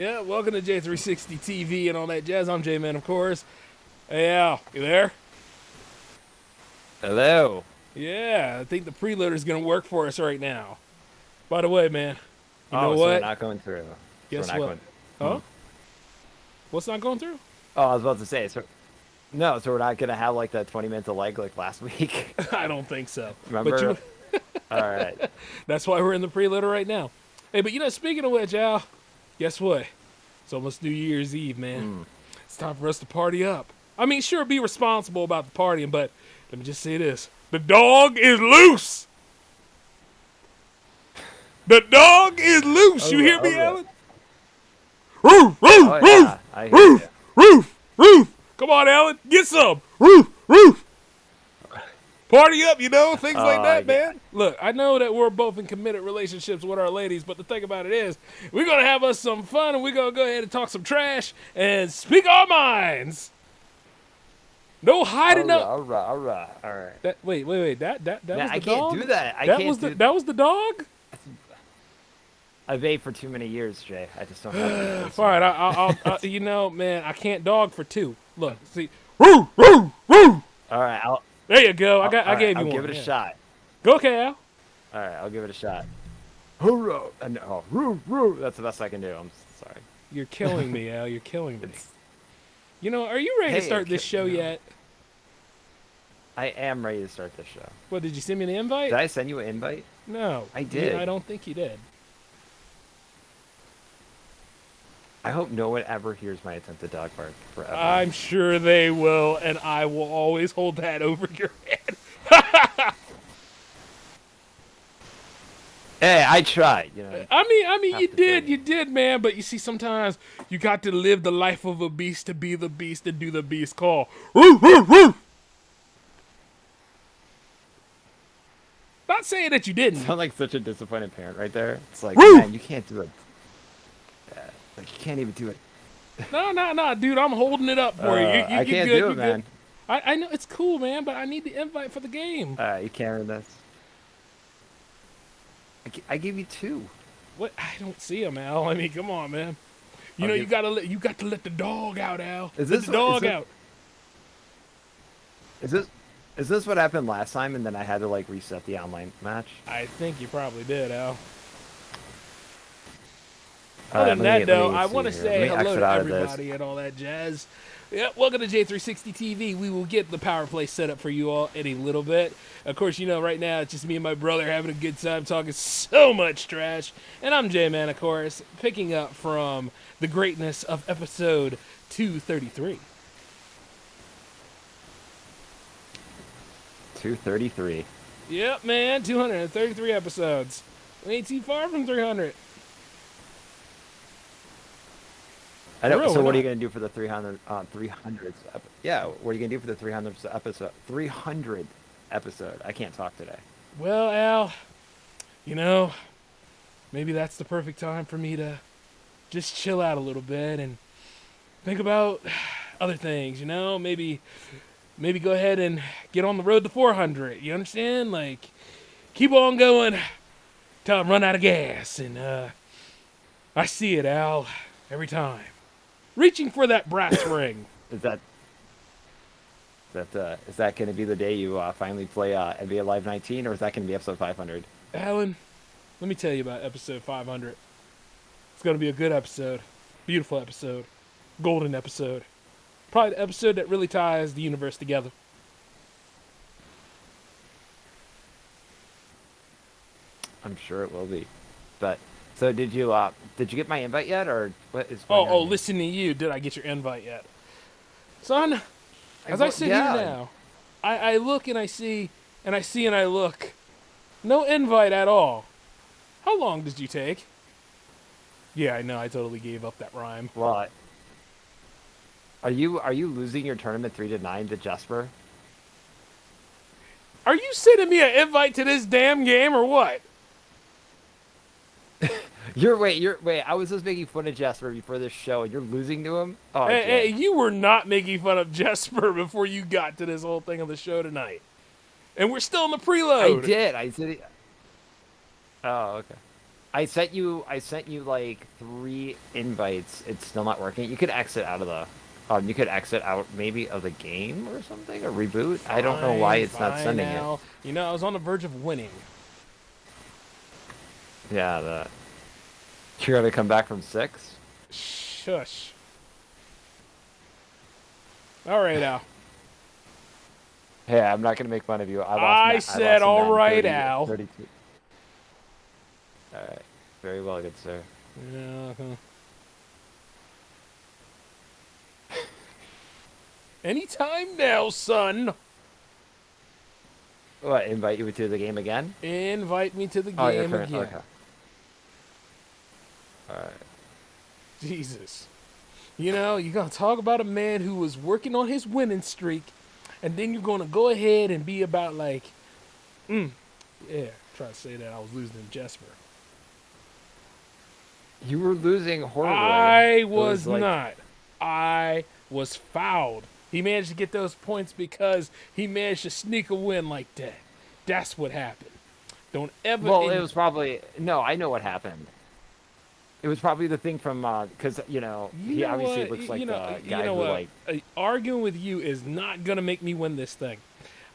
Yeah, welcome to J360 TV and all that jazz. I'm J-Man, of course. Hey, Al, you there? Hello. Yeah, I think the preloader's going to work for us right now. By the way, man, you know Oh, so we're what? not going through. So we're Guess not what? going. Hmm. Huh? What's not going through? Oh, I was about to say. So no. So we're not gonna have like that 20 minutes of leg like last week. I don't think so. But Remember? All right. that's why we're in the preloader right now. Hey, but speaking of which, Al, guess what? It's almost New Year's Eve, man. Hmm. It's time for us to party up. I mean, sure, be responsible about the partying, but let me just say this. The dog is loose! The dog is loose! All You right. hear All me, right. Alan? Roof, roof, Oh roof, yeah, I hear roof, you. roof, roof. Come on, Alan, get some. Roof, roof. Party up, things like Oh that, yeah. man. Look, I know that we're both in committed relationships with our ladies, but the thing about it is, we're going to have us some fun, and we're going to go ahead and talk some trash and speak our minds. No All hiding right. up. All right. All right. All right. Wait. That Man, was the I can't dog? do that. I That can't was do. that was the dog? I've ate for too many years, Jay. I just don't have the patience. All right, man, I can't dog for two. Look, see, woo, woo, woo. All right. There you go. All I right. gave you I'll one. give it a Yeah. shot. Go, Cal. All right. I'll give it a shot. Hoorah! Oh, roo, roo. That's the best I can do. I'm sorry. You're killing me, Al. You're killing me. It's. Are you ready to Hey, start this show no. yet? I am ready to start this show. What, did you send me an invite? Did I send you an invite? No. I did. I don't think you did. I hope no one ever hears my attempted dog bark forever. I'm sure they will, and I will always hold that over your head. Hey, I tried. You know. I mean, Have you to did, try. you did, man. But you see, sometimes you got to live the life of a beast to be the beast and do the beast call. Woof, woof, woof. Not saying that you didn't. Sound like such a disappointed parent right there. It's like, Woo! man, you can't do it. Like you can't even do it. No, dude. I'm holding it up for you. I You're can't good. do You're it, man. good. I know it's cool, man, but I need the invite for the game. You can't read this. I gave you two. What? I don't see him, Al. I mean, come on, man. I'll You give- got to let the dog out, Al. Is Let this the what- is dog it- out? Is this what happened last time, and then I had to like reset the online match? I think you probably did, Al. All Other right, than let that, me though, see I here. want to Let say me hello exit to out of this. everybody and all that jazz. Yeah, welcome to J360 TV. We will get the PowerPlay set up for you all in a little bit. Of course, right now it's just me and my brother having a good time talking so much trash. And I'm J-Man, of course, picking up from the greatness of episode 233. 233. Yep, man, 233 episodes. We ain't too far from 300. I know. For real, So we're what are you not. gonna do for the 300th? Yeah, what are you gonna do for the 300th episode? 300 episode. I can't talk today. Well, Al, maybe that's the perfect time for me to just chill out a little bit and think about other things, maybe go ahead and get on the road to 400. You understand? Like, keep on going till I run out of gas. And I see it, Al, every time. Reaching for that brass ring. Is that going to be the day you finally play NBA Live 19, or is that going to be episode 500? Alan, let me tell you about episode 500. It's going to be a good episode. Beautiful episode. Golden episode. Probably the episode that really ties the universe together. I'm sure it will be. But so did you get my invite yet, or what is going on Oh, here? listen to you. Did I get your invite yet? Son, as I well, sit yeah. here now, I look and I see, and I see and I look. No invite at all. How long did you take? Yeah, I know. I totally gave up that rhyme. What? Are you losing your tournament 3-9 to Jesper? Are you sending me an invite to this damn game or what? Wait. I was just making fun of Jesper before this show, and you're losing to him. Oh, Hey, Jay. you were not making fun of Jesper before you got to this whole thing on the show tonight. And we're still in the preload. I did. I said. Oh, okay. I sent you like 3 invites. It's still not working. You could exit out of the you could exit out maybe of the game or something, or reboot. I don't know why Fine, it's not fine, sending it. Al. You know, I was on the verge of winning. Yeah, you're gonna come back from 6? Shush. All right, Al. Hey, I'm not gonna make fun of you. I I said lost in all Madden right, Al. 32. All right. Very well, good sir. Yeah. Anytime now, son. What, invite you to the game again? Invite me to the Oh, you're game current. again. Okay. All right. Jesus. You know, you're going to talk about a man who was working on his winning streak, and then you're going to go ahead and be about like, yeah, try to say that I was losing to Jesper. You were losing horribly. I It was was like not. I was fouled. He managed to get those points because he managed to sneak a win like that. That's what happened. Don't ever. well, it was probably no. I know what happened. It was probably the thing from because You he know obviously what? looks like the You guy know who what? like Arguing with you is not gonna make me win this thing.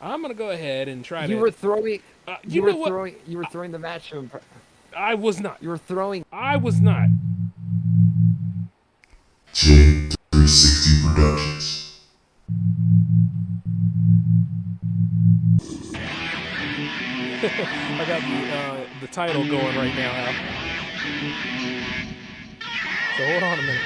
I'm gonna go ahead and try you to. were throwing You know what? you were throwing the match to him. I was not. You were throwing. I was not. J360 Productions. I got the title going right now, Al. So hold on a minute.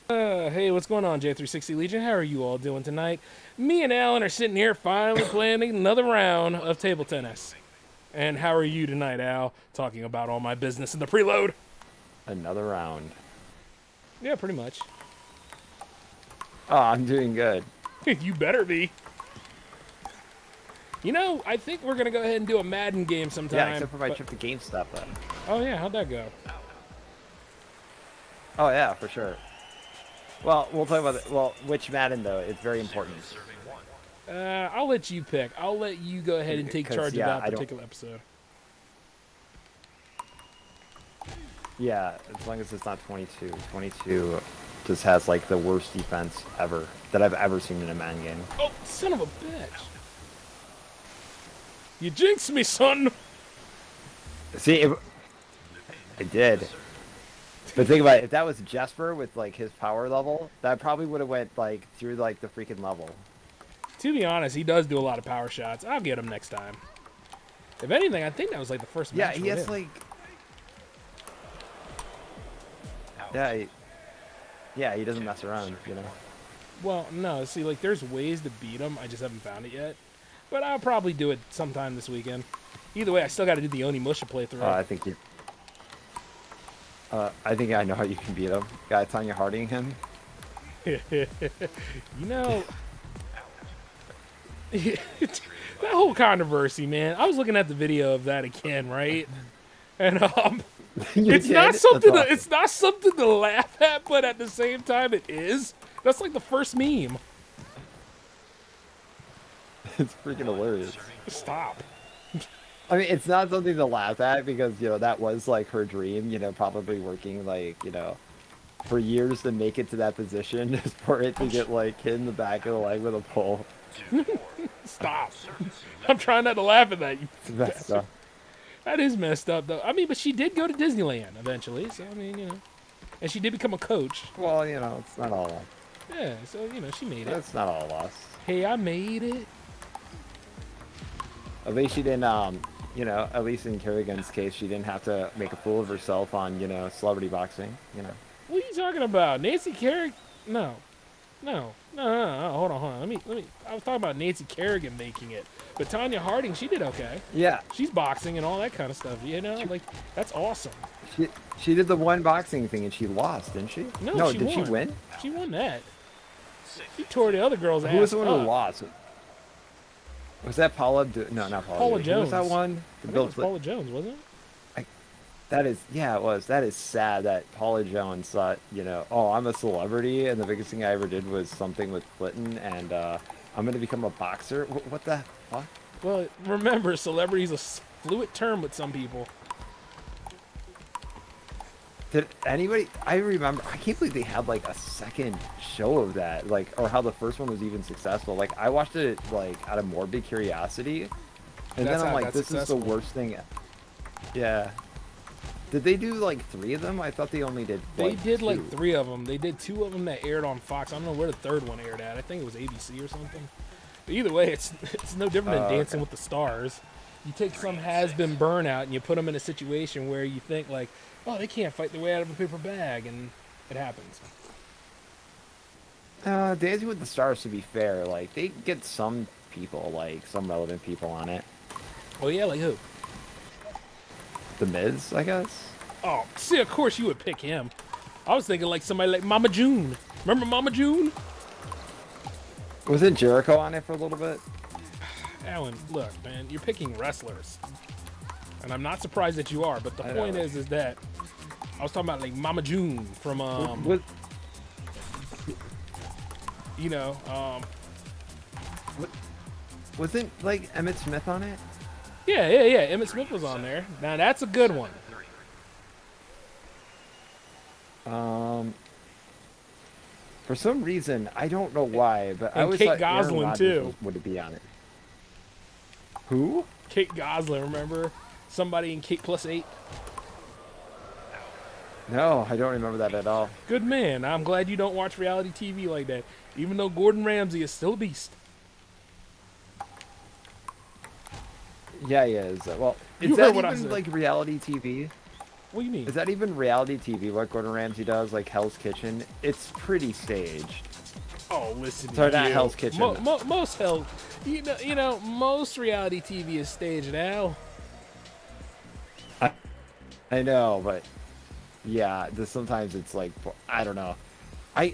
Hey, what's going on, J360 Legion? How are you all doing tonight? Me and Alan are sitting here finally playing another round of table tennis. And how are you tonight, Al? Talking about all my business in the preload. Another round. Yeah, pretty much. Oh, I'm doing good. You better be. You know, I think we're gonna go ahead and do a Madden game sometime. Yeah, except for my trip to GameStop though. Oh yeah, how'd that go? Oh yeah, for sure. Well, we'll talk about it. Well, which Madden though? It's very important. I'll let you pick. I'll let you go ahead and take 'Cause, charge yeah, of I that don't- particular episode. Yeah, as long as it's not 22. 22 just has like the worst defense ever that I've ever seen in a Madden game. Oh, son of a bitch! You jinxed me, son. See, I did. But think about it, if that was Jesper with like his power level, that probably would have went like through like the freaking level. To be honest, he does do a lot of power shots. I'll get him next time. If anything, I think that was like the first Yeah, match. he for has him. like. Yeah, yeah, he doesn't mess around, you know. Well, no, see, like, there's ways to beat him. I just haven't found it yet. But I'll probably do it sometime this weekend. Either way, I still got to do the Onimusha playthrough. I think you. I think I know how you can beat him. Guy Tanya Harding him. You know, that whole controversy, man. I was looking at the video of that again, right? And it's did? not something. That's awesome. It's not something to laugh at, but at the same time, it is. That's like the first meme. It's freaking hilarious. Stop. I mean, it's not something to laugh at because, that was like her dream, probably working like, for years to make it to that position just for it to get like hit in the back of the leg with a pole. Stop. I'm trying not to laugh at that. It's messed up. That is messed up, though. I mean, but she did go to Disneyland eventually, so I mean, and she did become a coach. Well, it's not all. Yeah, so she made it. It's not all lost. Hey, I made it. At least she didn't, at least in Kerrigan's case, she didn't have to make a fool of herself on, celebrity boxing, What are you talking about, Nancy Kerrigan? No. No. Hold on. Let me. I was talking about Nancy Kerrigan making it, but Tanya Harding, she did okay. Yeah, She's boxing and all that kind of stuff. You know, like that's awesome. she did the one boxing thing and she lost, didn't she? No, she did won. she win? She won that. She tore the other girl's Who was ass the one who up. lost? Was that Paula? No, not Paula. Paula Who Jones. was that one? I think it was Paula Jones, wasn't it? That is, yeah, it was. That is sad that Paula Jones thought, oh, I'm a celebrity, and the biggest thing I ever did was something with Clinton, and I'm gonna become a boxer. What the fuck? Well, remember, celebrity's a fluid term with some people. Did anybody? I remember. I can't believe they had like a second show of that, like, or how the first one was even successful. Like, I watched it like out of morbid curiosity, and That's then I'm how it like, got this successful. is the worst thing. Yeah. Did they do like 3 of them? I thought they only did. They did like 2. 3 of them. They did 2 of them that aired on Fox. I don't know where the third one aired at. I think it was ABC or something. But either way, it's no different than Dancing with the Stars. You take some has-been burnout and you put them in a situation where you think like, oh, they can't fight their way out of a paper bag, and it happens. Dancing with the Stars, to be fair, like they get some people, like some relevant people on it. Oh yeah, like who? The Miz, I guess. Oh, see, of course you would pick him. I was thinking like somebody like Mama June. Remember Mama June? Wasn't Jericho on it for a little bit? Alan, look, man, you're picking wrestlers, and I'm not surprised that you are. But the point is that I was talking about like Mama June from Wasn't like Emmett Smith on it? yeah. Emmett Smith was on there. Now that's a good one. For some reason, I don't know why, but I And always Kate thought Aaron Gosselin, Rodgers too. would be on it. Who? Kate Gosselin, remember? Somebody in Kate Plus 8. No, I don't remember that at all. Good man. I'm glad you don't watch reality TV like that. Even though Gordon Ramsay is still a beast. Yeah, he is. Well, You is heard that what I even said. like reality TV? What do you mean? Is that even reality TV? What Gordon Ramsay does, like Hell's Kitchen? It's pretty staged. Oh, listen. Sorry, to not you. Hell's Kitchen. Most hell, most reality TV is staged now. I know, but yeah, sometimes it's like, I don't know. I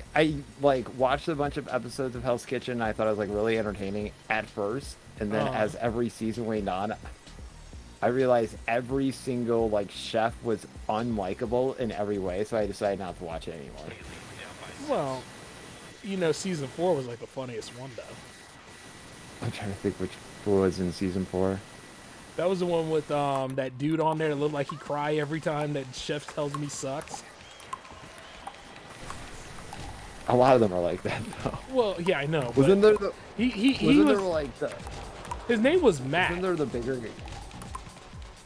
like watched a bunch of episodes of Hell's Kitchen. And I thought it was like really entertaining at first, and then as every season went on, I realized every single like chef was unlikable in every way, so I decided not to watch it anymore. Well, season 4 was like the funniest one though. I'm trying to think which was in season 4. That was the one with that dude on there that looked like he cry every time that chef tells him he sucks. A lot of them are like that though. Well, yeah, I know. Wasn't there the? He Wasn't was, there like the? his name was Matt. Wasn't there the bigger?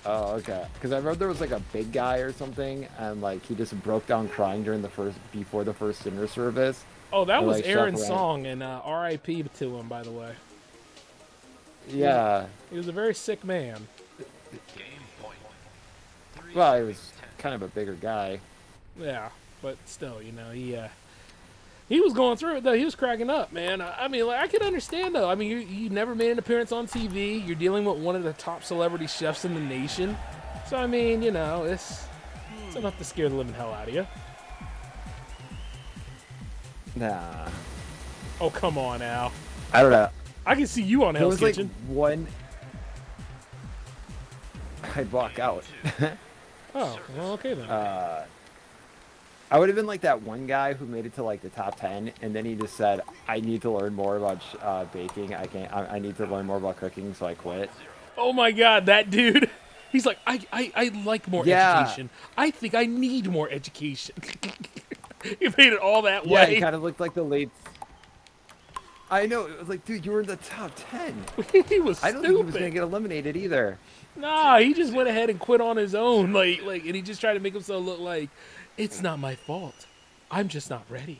Oh, okay. Because I remember there was like a big guy or something, and like he just broke down crying before the first dinner service. Oh, that And, was like, Aaron's Chef Ran- song, and R.I.P. to him, by the way. Yeah. He was a very sick man. Well, he was kind of a bigger guy. Yeah, but still, he was going through it though. He was cracking up, man. I mean, like, I could understand though. I mean, you never made an appearance on TV. You're dealing with one of the top celebrity chefs in the nation. So I mean, it's enough to scare the living hell out of you. Nah. Oh, come on now. I don't know. I can see you on There Hell's was like Kitchen. one. I'd walk out. Oh, well, okay then. I would have been like that one guy who made it to like the top 10, and then he just said, "I need to learn more about baking. I need to learn more about cooking, so I quit." Oh my God, that dude. He's like, I like more education. I think I need more education. He made it all that Yeah, way. he kind of looked like the late. I know. It was like, dude, you were in the top 10. He was I don't think he was gonna stupid. get eliminated either. Nah, he just went ahead and quit on his own, and he just tried to make himself look like it's not my fault. I'm just not ready.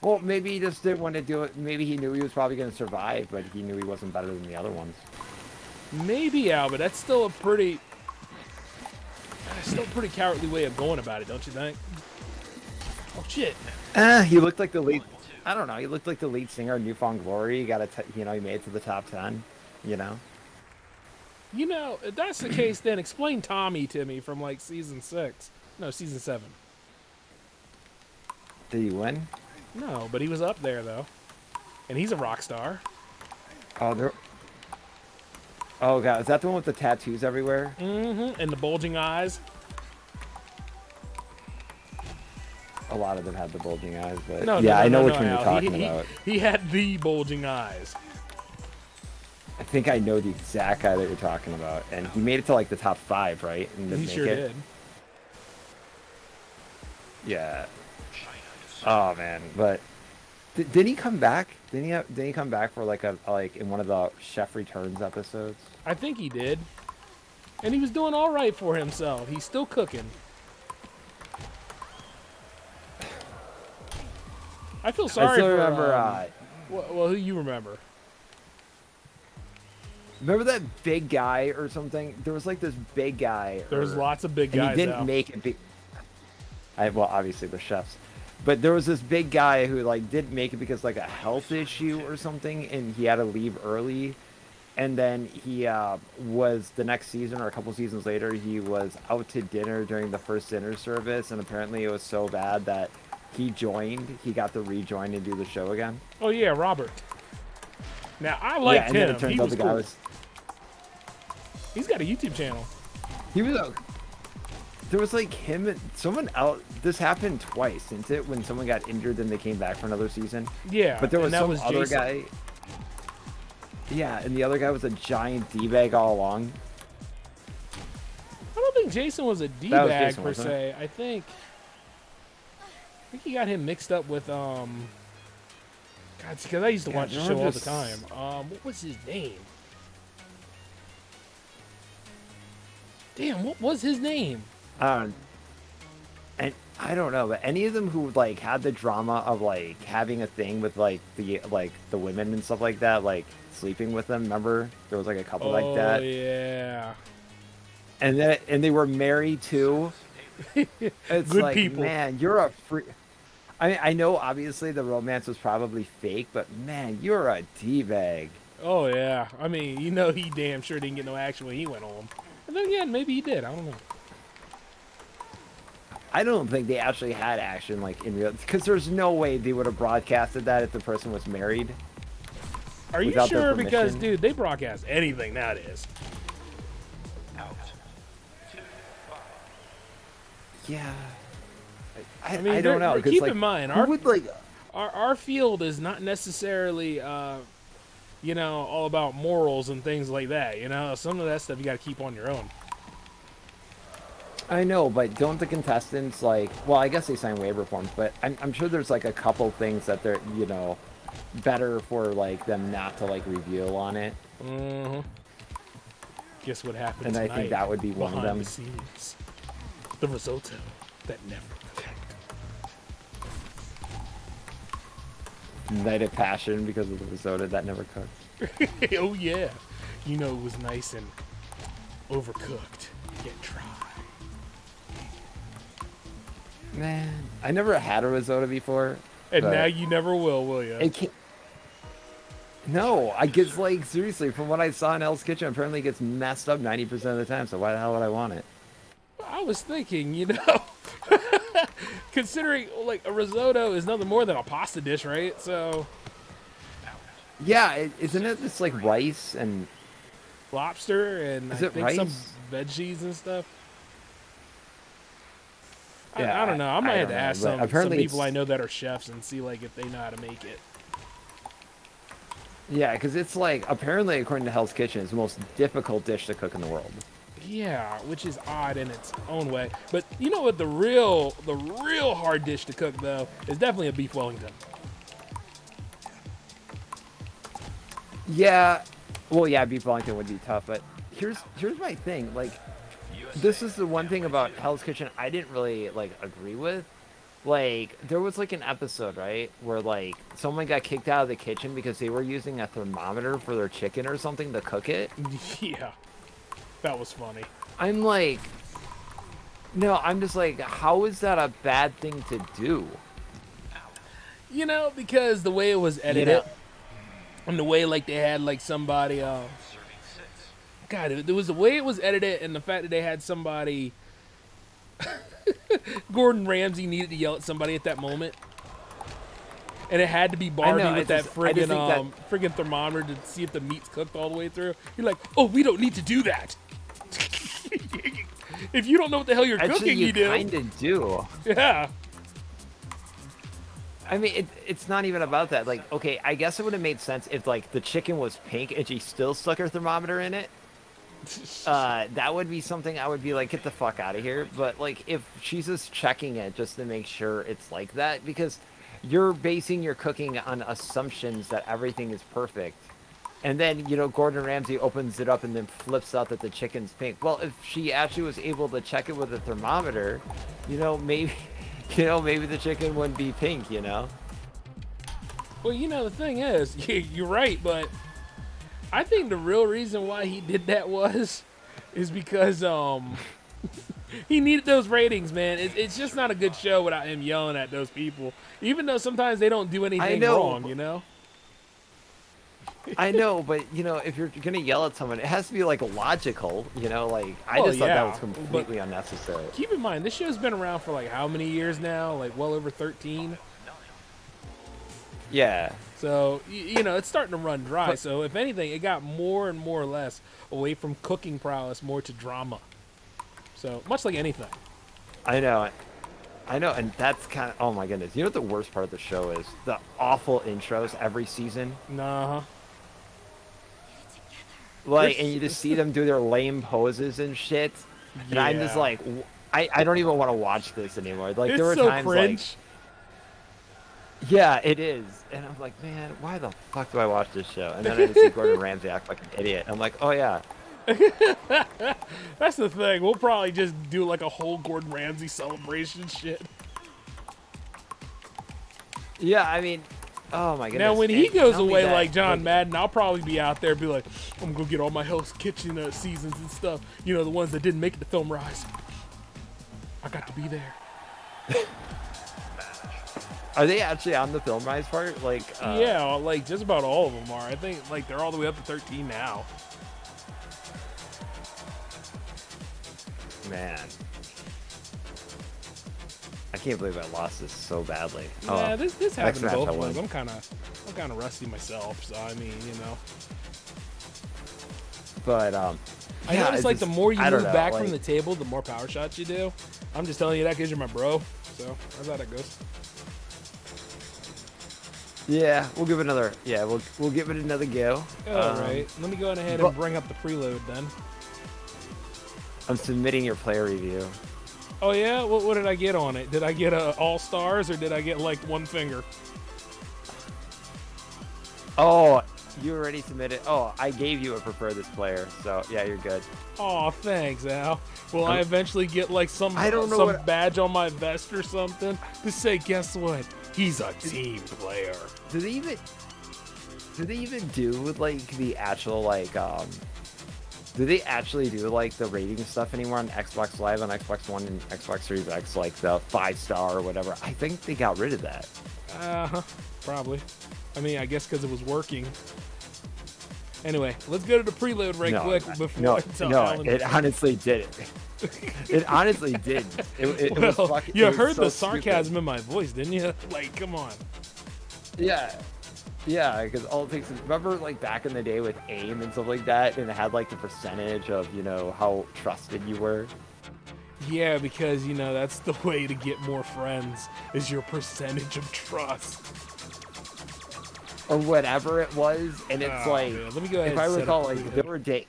Well, maybe he just didn't want to do it. Maybe he knew he was probably going to survive, but he knew he wasn't better than the other ones. Maybe, Al, but that's still a pretty cowardly way of going about it, don't you think? Oh shit. He looked like the lead. I don't know. He looked like the lead singer of New Found Glory. He got he made it to the top 10. You know. You know, if that's the case, then explain Tommy to me from like season 6. No, season 7. Did he win? No, but he was up there though, and he's a rock star. Oh, there. Oh god, is that the one with the tattoos everywhere? Mm-hmm. And the bulging eyes. A lot of them had the bulging eyes, but No, yeah, I know which no, one you're Al. talking about. He had the bulging eyes. I think I know the exact guy that you're talking about, and he made it to like the top 5, right? And He didn't sure make it. did. Yeah. Oh man, but did he come back? Didn't he come back for like in one of the Chef Returns episodes? I think he did. And he was doing all right for himself. He's still cooking. I feel sorry I still for. remember. Well, who you remember? Remember that big guy or something? There was like this big guy. There's lots of big and guys he didn't out. make it. Well, obviously the chefs, but there was this big guy who like didn't make it because like a health issue or something, and he had to leave early. And then he was the next season or a couple seasons later, he was out to dinner during the first dinner service, and apparently it was so bad that he joined. He got to rejoin and do the show again. Oh yeah, Robert. Now I liked and then him. it turns He out was the guy cool. was. He's got a YouTube channel. He was there was like him and someone else. This happened twice, didn't it? When someone got injured, then they came back for another season. Yeah, But there was and that some was other Jason. guy. Yeah, and the other guy was a giant D-bag all along. I don't think Jason was a That was D-bag Jason, per wasn't se. I think he got him mixed up with God, because I used to watch the there show were all the just- time. What was his name? Damn, what was his name? And I don't know, but any of them who like had the drama of like having a thing with like the women and stuff like that, like sleeping with them. Remember, there was like a couple like that, Yeah. and they were married too. It's Good like, people. man, you're a free. I mean, I know obviously the romance was probably fake, but man, you're a d-bag. Oh yeah. I mean, you know, he damn sure didn't get no action when he went home. And then again, maybe he did. I don't know. I don't think they actually had action like in real, because there's no way they would have broadcasted that if the person was married. Are you Without their sure? Because, permission? dude, they broadcast anything nowadays. Yeah. I mean, I don't know. 'Cause, keep like, in mind, who would like. our field is not necessarily, you know, all about morals and things like that. You know, some of that stuff you got to keep on your own. I know, but don't the contestants like? Well, I guess they sign waiver forms, but I'm sure there's like a couple things that they're better for like them not to like reveal on it. Mm-hmm. Guess what happened And I tonight think that would be one of behind them. the scenes? The risotto that never cooked. Night of passion because of the risotto that never cooked. Oh yeah, you know it was nice and overcooked yet dry. Man, I never had a risotto before. And but now you never will you? it can't. No, I guess like seriously, from what I saw in Hell's Kitchen, apparently it gets messed up 90% of the time. So why the hell would I want it? I was thinking, you know, considering like a risotto is nothing more than a pasta dish, right? So Yeah, isn't it just like rice and lobster and Is I it think some rice? veggies and stuff. Yeah, I don't know. I might I have to don't know, ask but some apparently people it's- I know that are chefs and see like if they know how to make it. Yeah, because it's like apparently according to Hell's Kitchen, it's the most difficult dish to cook in the world. Yeah, which is odd in its own way. But you know what? The real hard dish to cook though is definitely a beef Wellington. Yeah, well, yeah, beef Wellington would be tough, but here's my thing. Like, this is the one thing about Hell's Kitchen I didn't really like agree with. Like, there was like an episode, right, where like someone got kicked out of the kitchen because they were using a thermometer for their chicken or something to cook it. Yeah, that was funny. I'm like, no, I'm just like, how is that a bad thing to do? You know, because the way it was You edited, know, and the way like they had like somebody, God, it was the way it was edited, and the fact that they had somebody, Gordon Ramsay needed to yell at somebody at that moment, and it had to be I know. Barbie with It's that just, I just think that friggin' thermometer to see if the meat's cooked all the way through. You're like, oh, we don't need to do that. If you don't know what the hell you're actually cooking, you you do. kind of do. Yeah. I mean, it's not even about that. Like, okay, I guess it would have made sense if like the chicken was pink and she still stuck her thermometer in it. That would be something I would be like, get the fuck out of here. But like, if she's just checking it just to make sure it's like that, because you're basing your cooking on assumptions that everything is perfect. And then, Gordon Ramsay opens it up and then flips out that the chicken's pink. Well, if she actually was able to check it with a thermometer, maybe, maybe the chicken wouldn't be pink. Well, the thing is, you're right, but I think the real reason why he did that is because he needed those ratings, man. It's just not a good show without him yelling at those people, even though sometimes they don't do I anything know. wrong. I know, but if you're gonna yell at someone, it has to be like logical. Like I Well, just thought that yeah, was completely unnecessary. Keep in mind, this show's been around for like how many years now? Like well over 13. Yeah. So it's starting to run dry. So if anything, it got more and more or less away from cooking prowess, more to drama. So much like anything. I know, and that's kind of, oh my goodness. You know what the worst part of the show is? The awful intros every season. Nah. Like, and you just see them do their lame poses and shit. And I'm just Yeah. like, I don't even want to watch this anymore. Like, It's there were so times cringe. like, yeah, it is. And I'm like, man, why the fuck do I watch this show? And then I just see Gordon Ramsay act like an idiot. I'm like, oh yeah. That's the thing. We'll probably just do like a whole Gordon Ramsay celebration shit. Yeah, I mean, oh my goodness. Now, when he And goes not only away that, like John Madden, I'll probably be out there, be like, I'm gonna get all my Hell's Kitchen seasons and stuff. The ones that didn't make it to Film Rise. I got to be there. Are they actually on the Film Rise part? Like, Yeah, like just about all of them are. I think like they're all the way up to 13 now. man. I can't believe I lost this so badly. Yeah, this happened to match both I of us. won. I'm kind of rusty myself, so I mean, But I yeah, notice it's like the just- more you I don't move know, back like- from the table, the more power shots you do. I'm just telling you that because you're my bro. So that's how that goes. Yeah, we'll give it another. Yeah, we'll give it another go. All right, let me go ahead but- and bring up the preload then. I'm submitting your player review. Oh yeah, what did I get on it? Did I get all stars or did I get like one finger? Oh, you already submitted. Oh, I gave you a prefer this player, so yeah, you're good. Oh, thanks, Al. Will I eventually get like some I don't know some what- badge on my vest or something to say, guess what? He's a team player. Do they even do like the actual like do they actually do like the rating stuff anymore on Xbox Live, on Xbox One and Xbox Series X, like the 5-star or whatever? I think they got rid of that. Probably. I mean, I guess because it was working. Anyway, let's go to the preload right quick before I tell Alan. It honestly didn't. It honestly did. It was Well, fucking. you it was heard so the sarcasm stupid. in my voice, didn't you? Like, come on. Yeah. Yeah, because all it takes is, remember like back in the day with AIM and stuff like that, and it had like the percentage of, how trusted you were. Yeah, because, that's the way to get more friends, is your percentage of trust. Or whatever it was, and it's Oh, like, man. Let me go ahead if I and set recall, up like the there were days,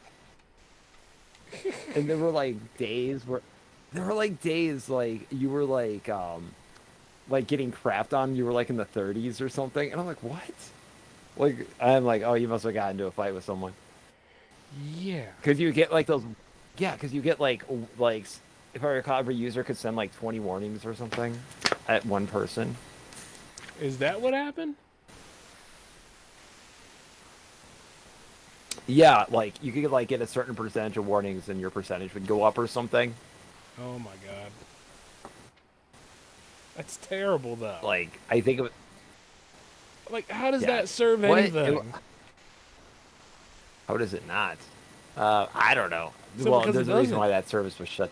and there were like days where, like you were like getting crapped on. You were like in the 30s or something, and I'm like, what? Like I'm like, oh, you must have gotten into a fight with someone. Yeah. Because you get like those, yeah, because you get like if I recall, every user could send like 20 warnings or something at one person. Is that what happened? Yeah, like you could like get a certain percentage of warnings, and your percentage would go up or something. Oh my god. That's terrible, though. Like I think it was, Like, how does Yeah. that serve What? anything? How does it not? I don't know. So Well, because it there's a reason doesn't. why that service was shut.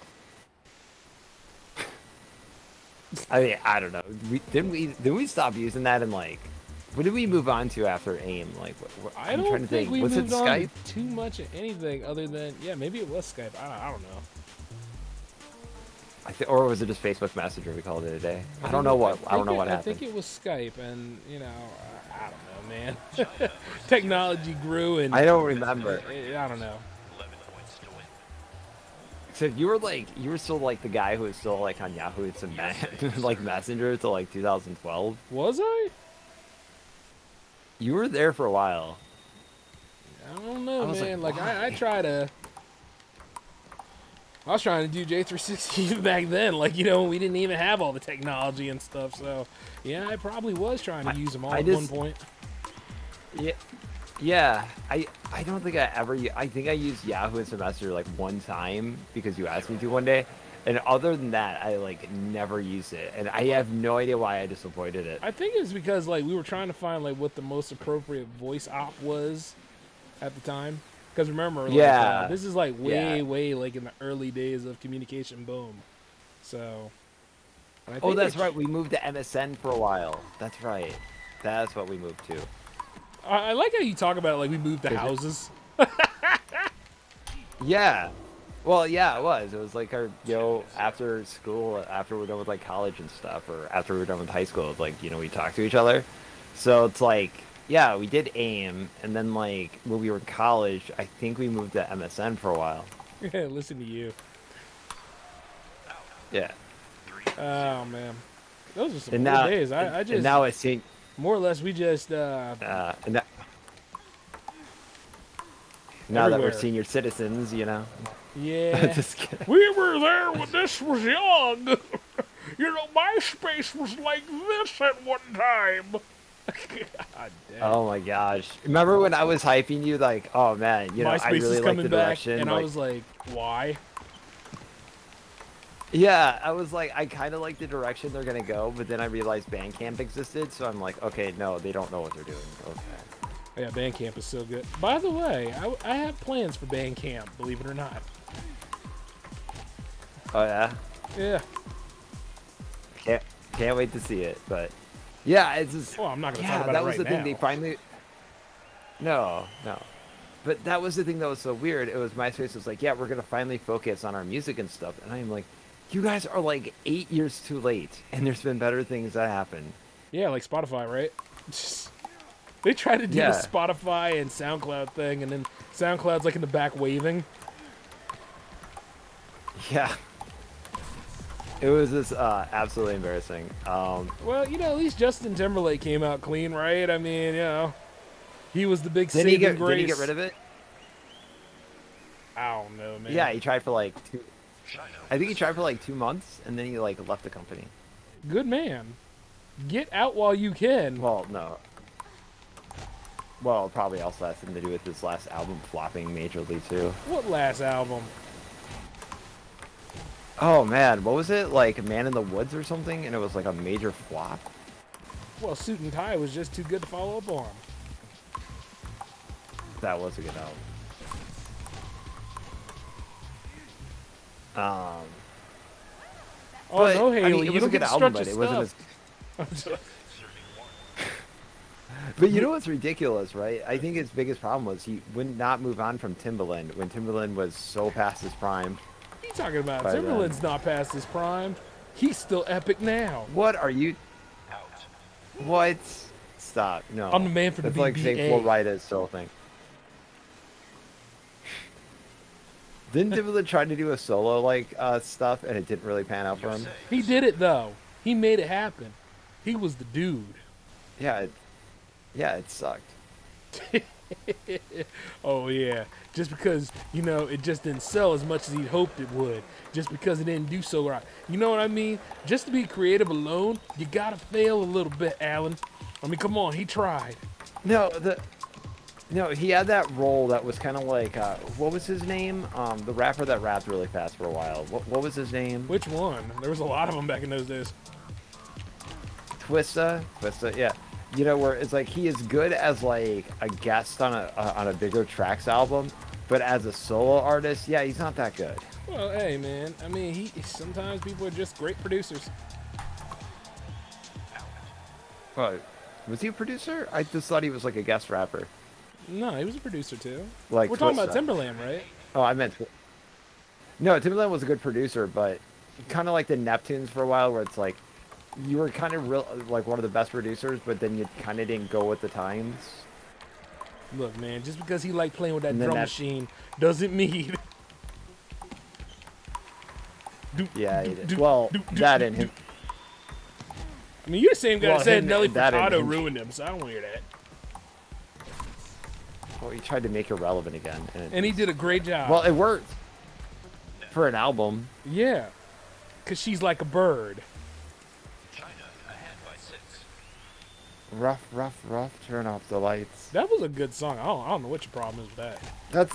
I mean, I don't know. Didn't we stop using that in like? What did we move on to after AIM? Like, I I'm trying don't to think think. we Was it moved on to Skype? too much of anything other than, yeah, maybe it was Skype. I don't know. Or was it just Facebook Messenger? We called it a day. I don't know what. I don't know what I happened. think it was Skype, and you know, I don't know, man. Technology grew, and I don't remember. I don't know. So you were still like the guy who was still like on Yahoo and some like Messenger till like 2012. Was I? You were there for a while. I don't know, I was like, man. Like why? I was trying to do J360 back then. Like, you know, we didn't even have all the technology and stuff. So, yeah, I probably was trying to use them all at one point. Yeah, yeah. I don't think I ever. I think I used Yahoo and Semester like one time because you asked me to one day, and other than that, I like never used it, and I have no idea why I just avoided it. I think it's because like we were trying to find like what the most appropriate voice op was at the time. Because remember, like, Yeah. this is like Yeah. way like in the early days of communication boom. So. I Oh, think that's it- right. We moved to MSN for a while. That's right. That's what we moved to. I like how you talk about it like we moved the Is it? houses. Yeah. Well, yeah, it was. It was like our, after school, after we're done with like college and stuff, or after we were done with high school, it's like, we talk to each other. So it's like, yeah, we did AIM, and then like when we were in college, I think we moved to MSN for a while. Yeah, listen to you. Yeah. Oh man, those are some And old now, days. I just and now I think, more or less we just and that, now that we're everywhere. senior citizens, Yeah. Just kidding. We were there when this was young. You know, MySpace was like this at one time. God damn. Oh my gosh. Remember when I was hyping you like, oh man, I MySpace really is like coming the back, direction. and like, I was like, why? yeah, I was like, I kind of like the direction they're gonna go, but then I realized Bandcamp existed, so I'm like, okay, no, they don't know what they're doing. Okay. Yeah, Bandcamp is so good. By the way, I have plans for Bandcamp, believe it or not. Oh yeah, Yeah. can't wait to see it. But yeah, it's just, Well, I'm not gonna yeah, talk about that it was right the thing. now. They finally, no, but that was the thing that was so weird. It was MySpace was like, yeah, we're gonna finally focus on our music and stuff, and I'm like, you guys are like 8 years too late, and there's been better things that happened. Yeah, like Spotify, right? They tried to do Yeah. the Spotify and SoundCloud thing, and then SoundCloud's like in the back waving. Yeah. It was just absolutely embarrassing. Well, at least Justin Timberlake came out clean, right? I mean, he was the big did saving he get grace. rid of it? I don't know, man. Yeah, he tried for like I think he tried for like 2 months, and then he like left the company. Good man. Get out while you can. Well, no. Well, it probably also has something to do with his last album flopping majorly too. What last album? Oh man, what was it? Like Man in the Woods or something, and it was like a major flop. Well, Suit and Tie was just too good to follow up on. That was a good album. Oh But, no, Haley, I mean, it you was don't a good get to album, stretch but it your wasn't as. stuff. But you know what's ridiculous, right? I think his biggest problem was he would not move on from Timbaland when Timbaland was so past his prime. What are you talking about? By then. Timberland's not past his prime. He's still epic now. What are you? What? Stop. No. I'm the man for the That's like saying BBA. Flo Rida is still a thing. Didn't Timbaland try to do a solo stuff and it didn't really pan out for him? He did it though. He made it happen. He was the dude. Yeah, it sucked. Oh yeah, just because it just didn't sell as much as he hoped it would, just because it didn't do so right. You know what I mean? Just to be creative alone, you gotta fail a little bit, Alan. I mean, come on, he tried. No, he had that role that was kind of like what was his name? The rapper that rapped really fast for a while. What was his name? Which one? There was a lot of them back in those days. Twista, yeah. You know, where it's like he is good as like a guest on a bigger tracks album, but as a solo artist, yeah, he's not that good. Well, hey, man. I mean, sometimes people are just great producers. But was he a producer? I just thought he was like a guest rapper. No, he was a producer too. Like We're talking about Twista. Timberland, right? Oh, I meant. No, Timbaland was a good producer, but kind of like the Neptunes for a while, where it's like you were kind of real like one of the best producers, but then you kind of didn't go with the times. Look, man, just because he liked playing with that And then drum that- machine doesn't mean. Yeah, he did. Well, that and him. I mean, you're the same guy Well, that said him- Nelly that and Furtado him- ruined him, so I don't want to hear that. Well, he tried to make her relevant again, And he did a great job. well, it worked for an album. Yeah, because she's like a bird. Rough, rough, rough. Turn off the lights. That was a good song. I don't know what your problem is with that.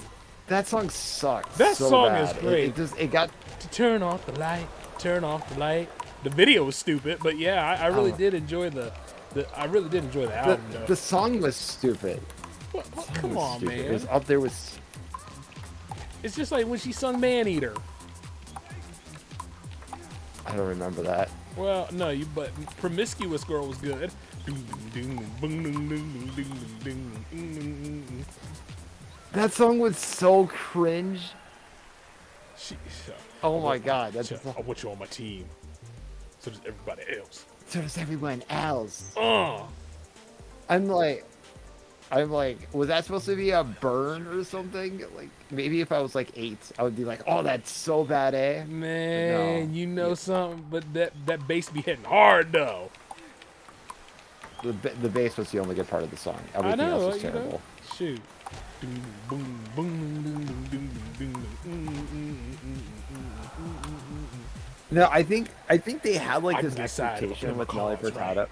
That song sucks. That so song bad. is great. It got. To turn off the light, turn off the light. The video was stupid, but yeah, I really Oh. did enjoy the album. though. The song was stupid. Come on, Stupid. It man. was up there with. It's just like when she sung Man Eater. I don't remember that. Well, no, but Promiscuous Girl was good. That song was so cringe. She, Oh my god, that's I want you on my team. So does everybody else. so does everyone else. Uh, I'm like, was that supposed to be a burn or something? Like maybe if I was like 8, I would be like, oh, that's so bad, eh? man, No. you know something, but that bass be hitting hard though. The bass was the only good part of the song. I Everything know, else was you terrible. know. Shoot. No, I think they had like I'm this inside of a expectation with paper Nelly cards, Furtado. right?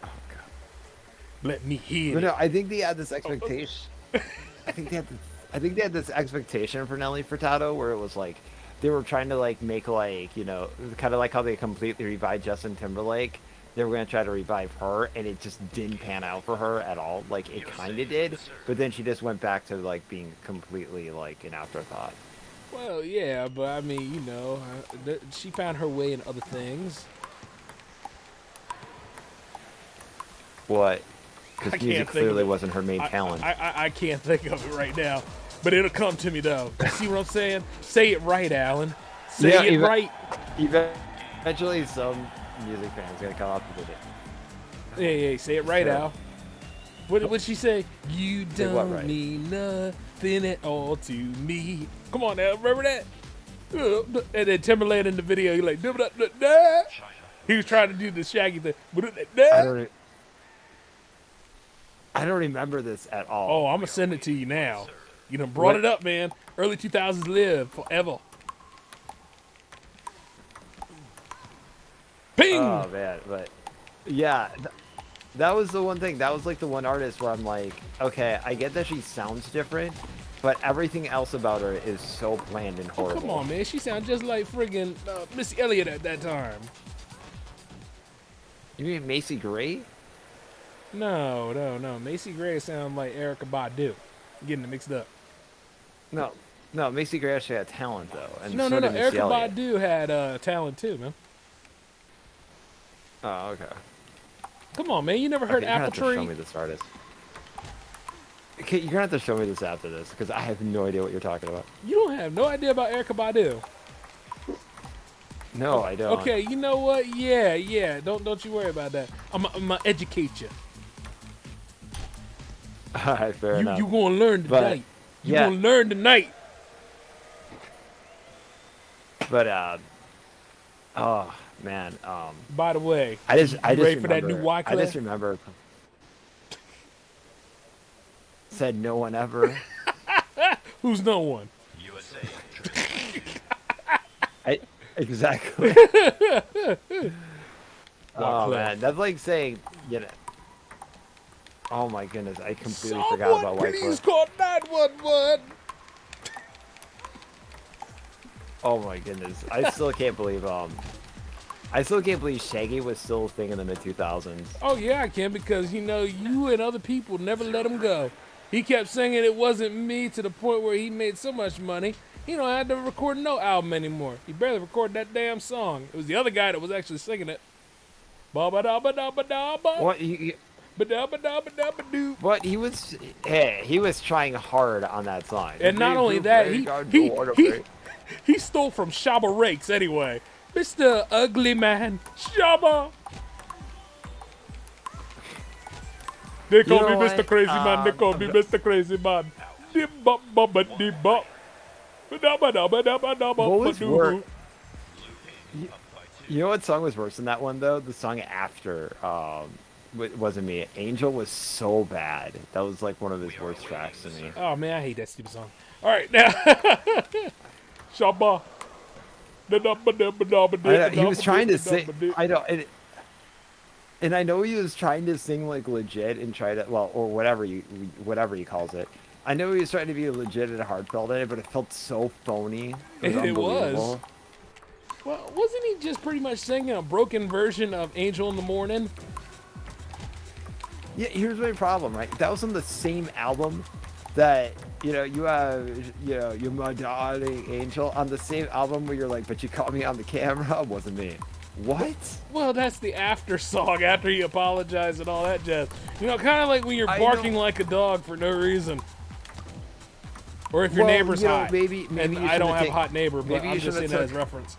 Oh god. Let me hear But it. no, I think they had this expectation. I think they had this expectation for Nelly Furtado where it was like they were trying to like make like, you know, kind of like how they completely revived Justin Timberlake. They were going to try to revive her, and it just didn't pan out for her at all. Like it kind of did, but then she just went back to like being completely like an afterthought. Well, yeah, but I mean, you know, she found her way in other things. What? I Because can't music think of clearly it. wasn't her main talent. I can't think of it right now, but it'll come to me though. You see what I'm saying? Say it right, Alan. Say Yeah, it right. Eventually, some music fans gonna come up with it. Hey, say it right, Sure. Al. What'd she say? You Say what don't right? mean nothing at all to me. Come on, Al. Remember that? And then Timberland in the video, he like, "Da-da-da-da." He was trying to do the Shaggy thing. I don't remember this at all. Oh, I'm gonna send it to you now. You done brought What? it up, man. Early 2000s live forever. Ping! Oh man, but yeah, that was the one thing. That was like the one artist where I'm like, okay, I get that she sounds different, but everything else about her is so bland and horrible. Come on, man. She sounds just like friggin' Missy Elliott at that time. You mean Macy Gray? No. Macy Gray sounds like Erykah Badu. You're getting it mixed up. No, Macy Gray actually had talent though, and No. so did Missy Erykah Elliott. Badu had talent too, man. Oh, okay. Come on, man. You never heard Okay, you're gonna Apple have to Tree? show me this artist. Okay, you're gonna have to show me this after this because I have no idea what you're talking about. You don't have no idea about Erykah Badu. No, I don't. Okay, you know what? Yeah. Don't you worry about that. I'm gonna educate you. All right, fair enough. You gonna learn But, tonight. You yeah. gonna learn tonight. But oh man, By the way, I just ready remember, for that new I Wyclef? just remember. Said no one ever. Who's no one? Exactly. Oh Wyclef. man, that's like saying, you know. Oh my goodness, I completely forgot about Someone please Wyclef. call 911. Oh my goodness, I still can't believe I still can't believe Shaggy was still a thing in the mid 2000s. Oh yeah, I can because you know you and other people never let him go. He kept singing "It Wasn't Me" to the point where he made so much money he don't have to record no album anymore. He barely recorded that damn song. It was the other guy that was actually singing it. Ba ba da ba da ba da ba What ba da ba da ba da ba doo. what he was trying hard on that song. And not only that, he stole from Shabba Rakes anyway. Mr. Ugly Man, Shabba. They call You me know Mr. what? Crazy Man. They call me Mr. Crazy Man. Dip bop bop ba dip bop. Ba da ba da ba da ba da ba What ba was doo. worse? You know what song was worse than that one though? The song after wasn't me. Angel was so bad. That was like one of his worst tracks to me. Oh man, I hate that stupid song. All right, now Shabba. I know, he was trying to sing. I know, and I know he was trying to sing like legit and try to or whatever he calls it. I know he was trying to be legit and heartfelt in it, but it felt so phony. It was It unbelievable. was. Well, wasn't he just pretty much singing a broken version of "Angel in the Morning"? Yeah, here's my problem, right? That was on the same album that you have you're my darling angel on the same album where you're like, but you caught me on the camera. It wasn't me. What? Well, that's the after song after you apologize and all that jazz. You know, kind of like when you're barking like a dog for no reason. Or if your neighbor's hot. Maybe and you I don't have a take- hot neighbor, but maybe I'm you just saying should've that as took- reference.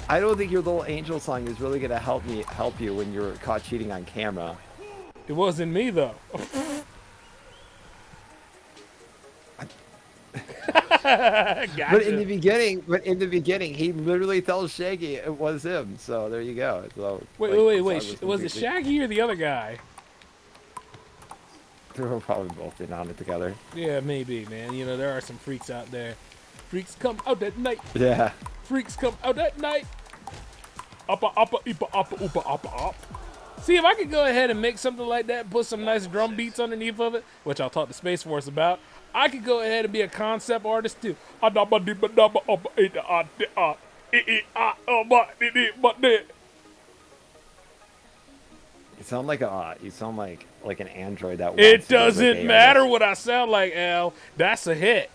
I don't think your little angel song is really gonna help you when you're caught cheating on camera. It wasn't me, though. Gotcha. But in the beginning, he literally tells Shaggy it was him. So there you go. So Wait. Was it completely- Shaggy or the other guy? They were probably both in on it together. Yeah, maybe, man. You know, there are some freaks out there. Freaks come out at night. Yeah. Freaks come out at night. Uppa, uppa, ipa, uppa, oopa, uppa, up. See, if I could go ahead and make something like that, put some nice drum beats underneath of it, which I'll talk to Space Force about, I could go ahead and be a concept artist too. You sound like an android that. It wants to be like doesn't AI. matter what I sound like, Al. That's a hit.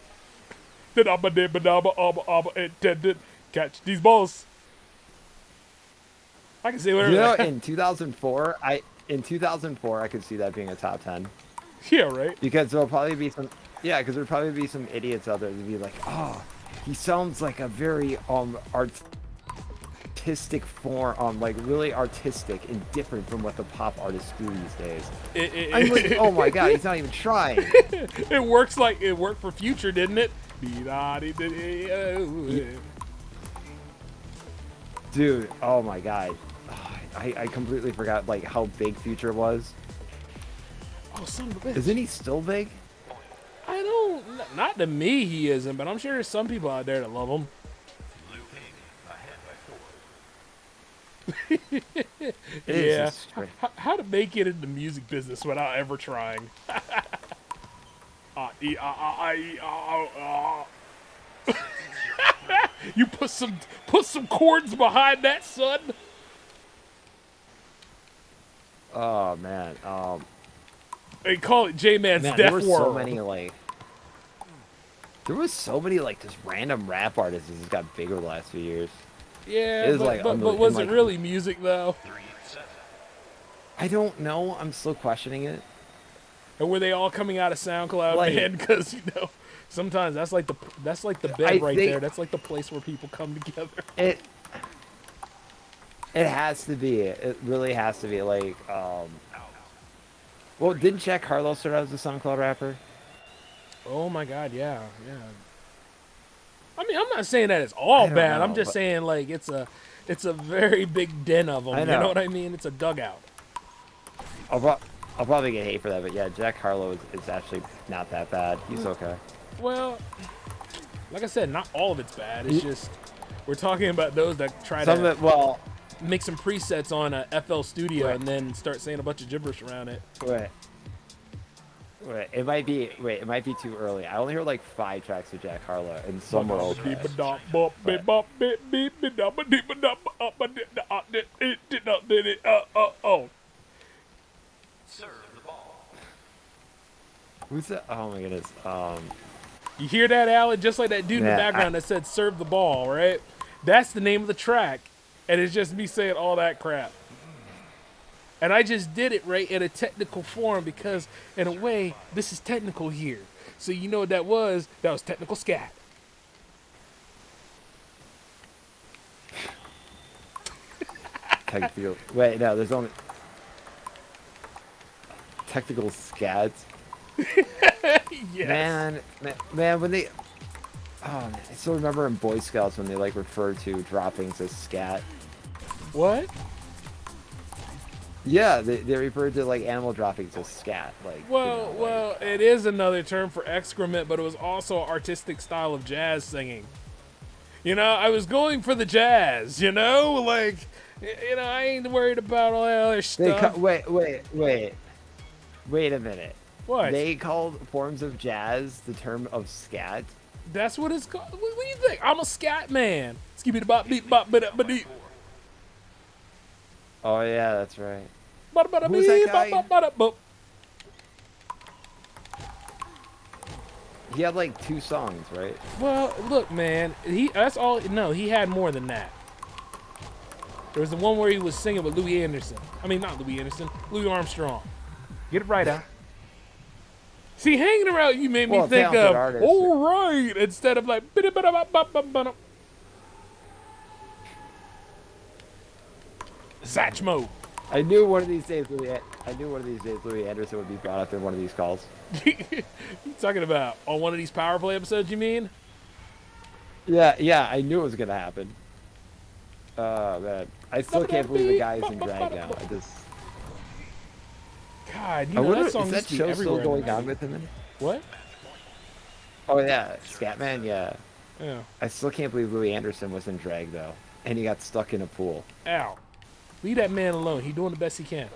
Catch these balls. I can say whatever. You know, in 2004, I could see that being a top 10 Yeah, right. because there'll probably be some idiots out there to be like, oh, he sounds like a very artistic form, like really artistic and different from what the pop artists do these days. I'm like, oh my god, he's not even trying. It worked for Future, didn't it? Dude, oh my god. I completely forgot like how big Future was. Oh, son of a bitch. Isn't he still big? I don't. Not to me, he isn't, but I'm sure there's some people out there that love him. Yeah. How to make it in the music business without ever trying? You put some chords behind that, son. Oh man. They call it J-Man's Man, Death there were World. so many just random rap artists that just got bigger the last few years. Yeah, It was but, like but unbelievable. was And, it really music though? I don't know. I'm still questioning it. Or were they all coming out of SoundCloud, Like- man? Because sometimes that's like the bed I right think- there. That's like the place where people come together. It has to be. It really has to be. Like, well, didn't Jack Harlow start out as a SoundCloud rapper? Oh my God, yeah. I mean, I'm not saying that it's all I don't bad. know, I'm just but- saying like it's a very big den of them. I You know know. what I mean? It's a dugout. I'll probably get hate for that, but yeah, Jack Harlow is actually not that bad. He's okay. Well, like I said, not all of it's bad. It's just we're talking about those that try Some to of it, well, make some presets on a FL Studio Right. and then start saying a bunch of gibberish around it. right. Wait, it might be. Wait, it might be too early. I only heard like 5 tracks of Jack Harlow, and some were okay. Oh. Who's that? Oh my goodness. You hear that, Alan? Just like that dude in the Yeah, background that said "serve the ball," right? That's the name of the track, and it's just me saying all that crap. And I just did it right in a technical form because, in a way, this is technical here. So you know what that was? That was technical scat. technical. Wait, no. There's only technical scats. Yes. Man, when they. Oh, man, I still remember in Boy Scouts when they like refer to droppings as scat. What? Yeah, they referred to like animal droppings as scat. Like. Well, it is another term for excrement, but it was also an artistic style of jazz singing. You know, I was going for the jazz. You know, like, you know, I ain't worried about all that other stuff. Wait a minute. What? They called forms of jazz the term of scat. That's what it's called. What do you think? I'm a scat man. Skibby the bop beep bop bop bop beep. Oh yeah, that's right. Who's that guy? He had like 2 songs, right? Well, look, man. That's all. No, he had more than that. There was the one where he was singing with Louis Anderson. I mean, not Louis Anderson. Louis Armstrong. Get it right, huh? See, hanging around you made me think of artist. all right instead of like. Satchmo. I knew one of these days Louis Anderson would be brought up in one of these calls. You talking about on one of these PowerPlay episodes? You mean? Yeah, I knew it was gonna happen. Man, I still can't believe the guy's in drag now. God, you know that song is that used to be show everywhere still in the going on 90s. with him? What? Oh yeah, Scatman. Yeah. Yeah. I still can't believe Louis Anderson was in drag though, and he got stuck in a pool. Ow. Leave that man alone. He's doing the best he can.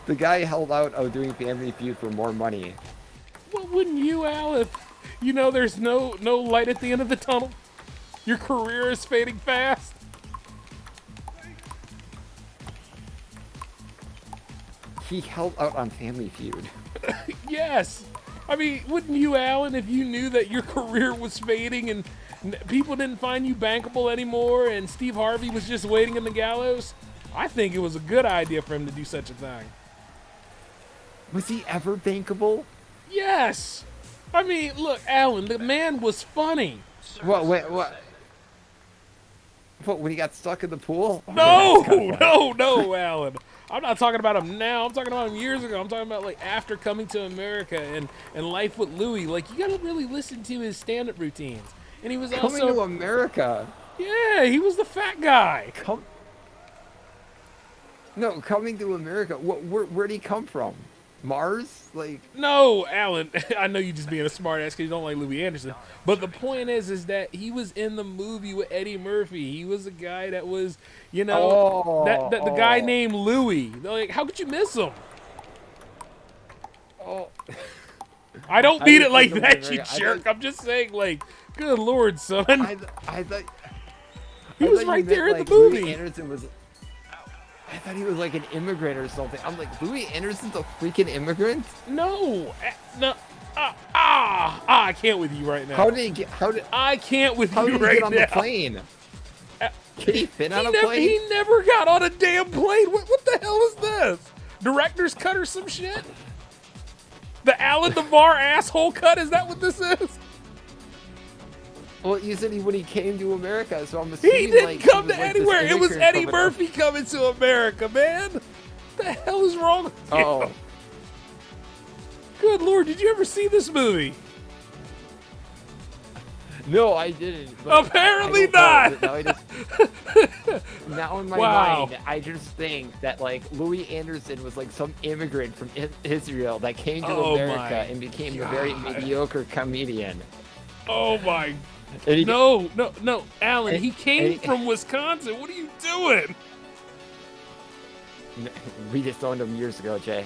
The guy held out of doing Family Feud for more money. Well, wouldn't you, Al, if you know there's no light at the end of the tunnel? Your career is fading fast. He held out on Family Feud. Yes. I mean, wouldn't you, Alan, if you knew that your career was fading and people didn't find you bankable anymore and Steve Harvey was just waiting in the gallows? I think it was a good idea for him to do such a thing. Was he ever bankable? Yes. I mean, look, Alan, the man was funny. What? What, when he got stuck in the pool? No, Alan. I'm not talking about him now. I'm talking about him years ago. I'm talking about like after coming to America and life with Louis. Like you gotta really listen to his stand-up routines. And he was Coming also to America. Yeah, he was the fat guy. Coming to America. Where'd he come from? Mars? Like No, Alan. I know you just being a smart ass because you don't like Louis Anderson. But the point is that he was in the movie with Eddie Murphy. He was a guy that was, you know, the guy named Louis. Like, how could you miss him? Oh. I don't mean it like that, America. you jerk. I'm just saying, like, good lord, son. I thought he was right there in the movie. Louis Anderson was. I thought he was like an immigrant or something. I'm like, Louis Anderson's a freaking immigrant? No. I can't with you right now. I can't with how you did he right get on now. the plane? Can he fit on a plane? He never got on a damn plane. What the hell is this? Director's cut or some shit? The Alan DeVar asshole cut? Is that what this is? Well, you said when he came to America, so I'm assuming He didn't like, come he was, to like, this anywhere. It was immigrant Eddie from Murphy coming to America, man. What the hell is wrong with you? Oh. Good lord, did you ever see this movie? No, I didn't. but Apparently I don't not. know. Now in my Wow. mind, I just think that like Louis Anderson was like some immigrant from Israel that came to Oh America my and became a very mediocre comedian. Oh my. And he- No, Alan, And- he came and- from Wisconsin. What are you doing? We just owned him years ago, Jay.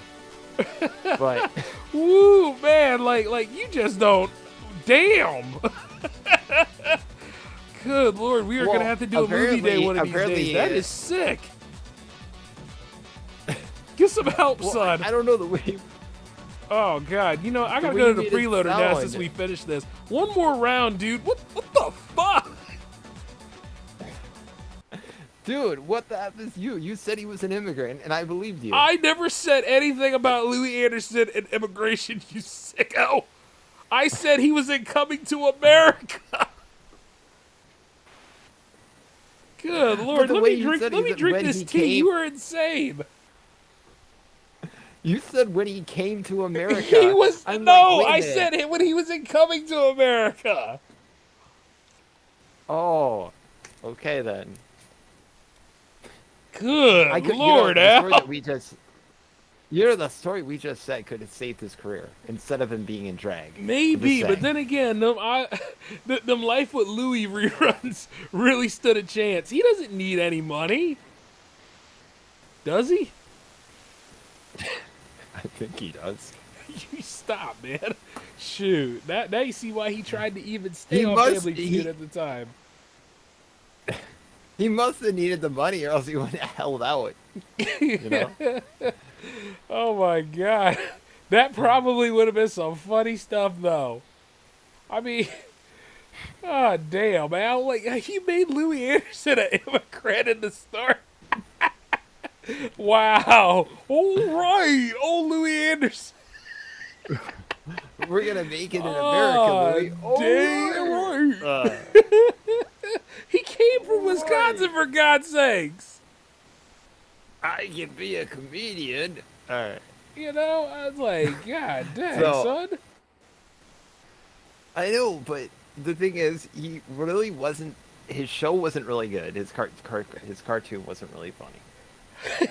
But Woo, man, like you just don't. Damn. Good Lord, we are Well, gonna have to do a movie day one of these apparently, days. That is sick. Get some help, well, son. I don't know the way. Oh God, you know I gotta way go you to the made it preloader now sound. since we finished this. One more round, dude. What the fuck? Dude, what the F is you? You said he was an immigrant, and I believed you. I never said anything about Louis Anderson and immigration, you sicko. I said he was in Coming to America. Good Lord, the let way me you drink. said Let me is drink when this he tea. came- You are insane. You said when he came to America. He was I'm no. like, wait a I minute. said it when he was in Coming to America. Oh, okay then. Good Lord, the story Al. that we just, the story we just said could have saved his career instead of him being in drag. Maybe, but then again, them Life with Louis reruns really stood a chance. He doesn't need any money, does he? I think he does. You stop, man. Shoot, now you see why he tried to even stay He on must- Family he- Feud at the time. He must have needed the money, or else he wouldn't have held out. You know? Oh my God, that probably would have been some funny stuff, though. I mean, oh damn, man! Like he made Louis Anderson an immigrant in the start. Wow! All right, old Louis Anderson. We're gonna make it in Oh, America, Louis. damn right. He came from Wisconsin, for God's sakes. I can be a comedian. All right. You know, I was like, God dang, So- son. I know, but the thing is, he really wasn't. His show wasn't really good. His cartoon wasn't really funny.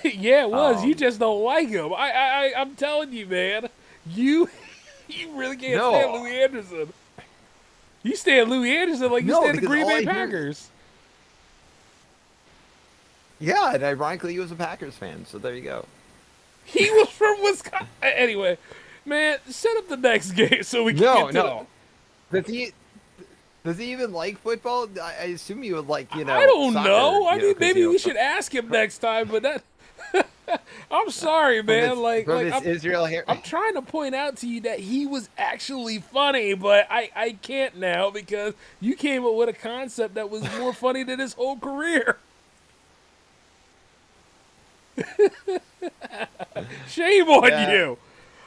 Yeah, it was. You Um, just don't like him. I'm telling you, man. You really can't No. stand Louis Anderson. You stand Louis Anderson like you No, stand the because Green all Bay I hear- Packers. Yeah, and ironically, he was a Packers fan. So there you go. He was from Wisconsin. Anyway, man, set up the next game so we can get to Does he even like football? I assume he would like, I don't soccer, know. I mean, 'cause, maybe we should ask him next time, but that. I'm sorry, man. from his Israel hair. I'm trying to point out to you that he was actually funny, but I can't now because you came up with a concept that was more funny than his whole career. Shame on Yeah. you.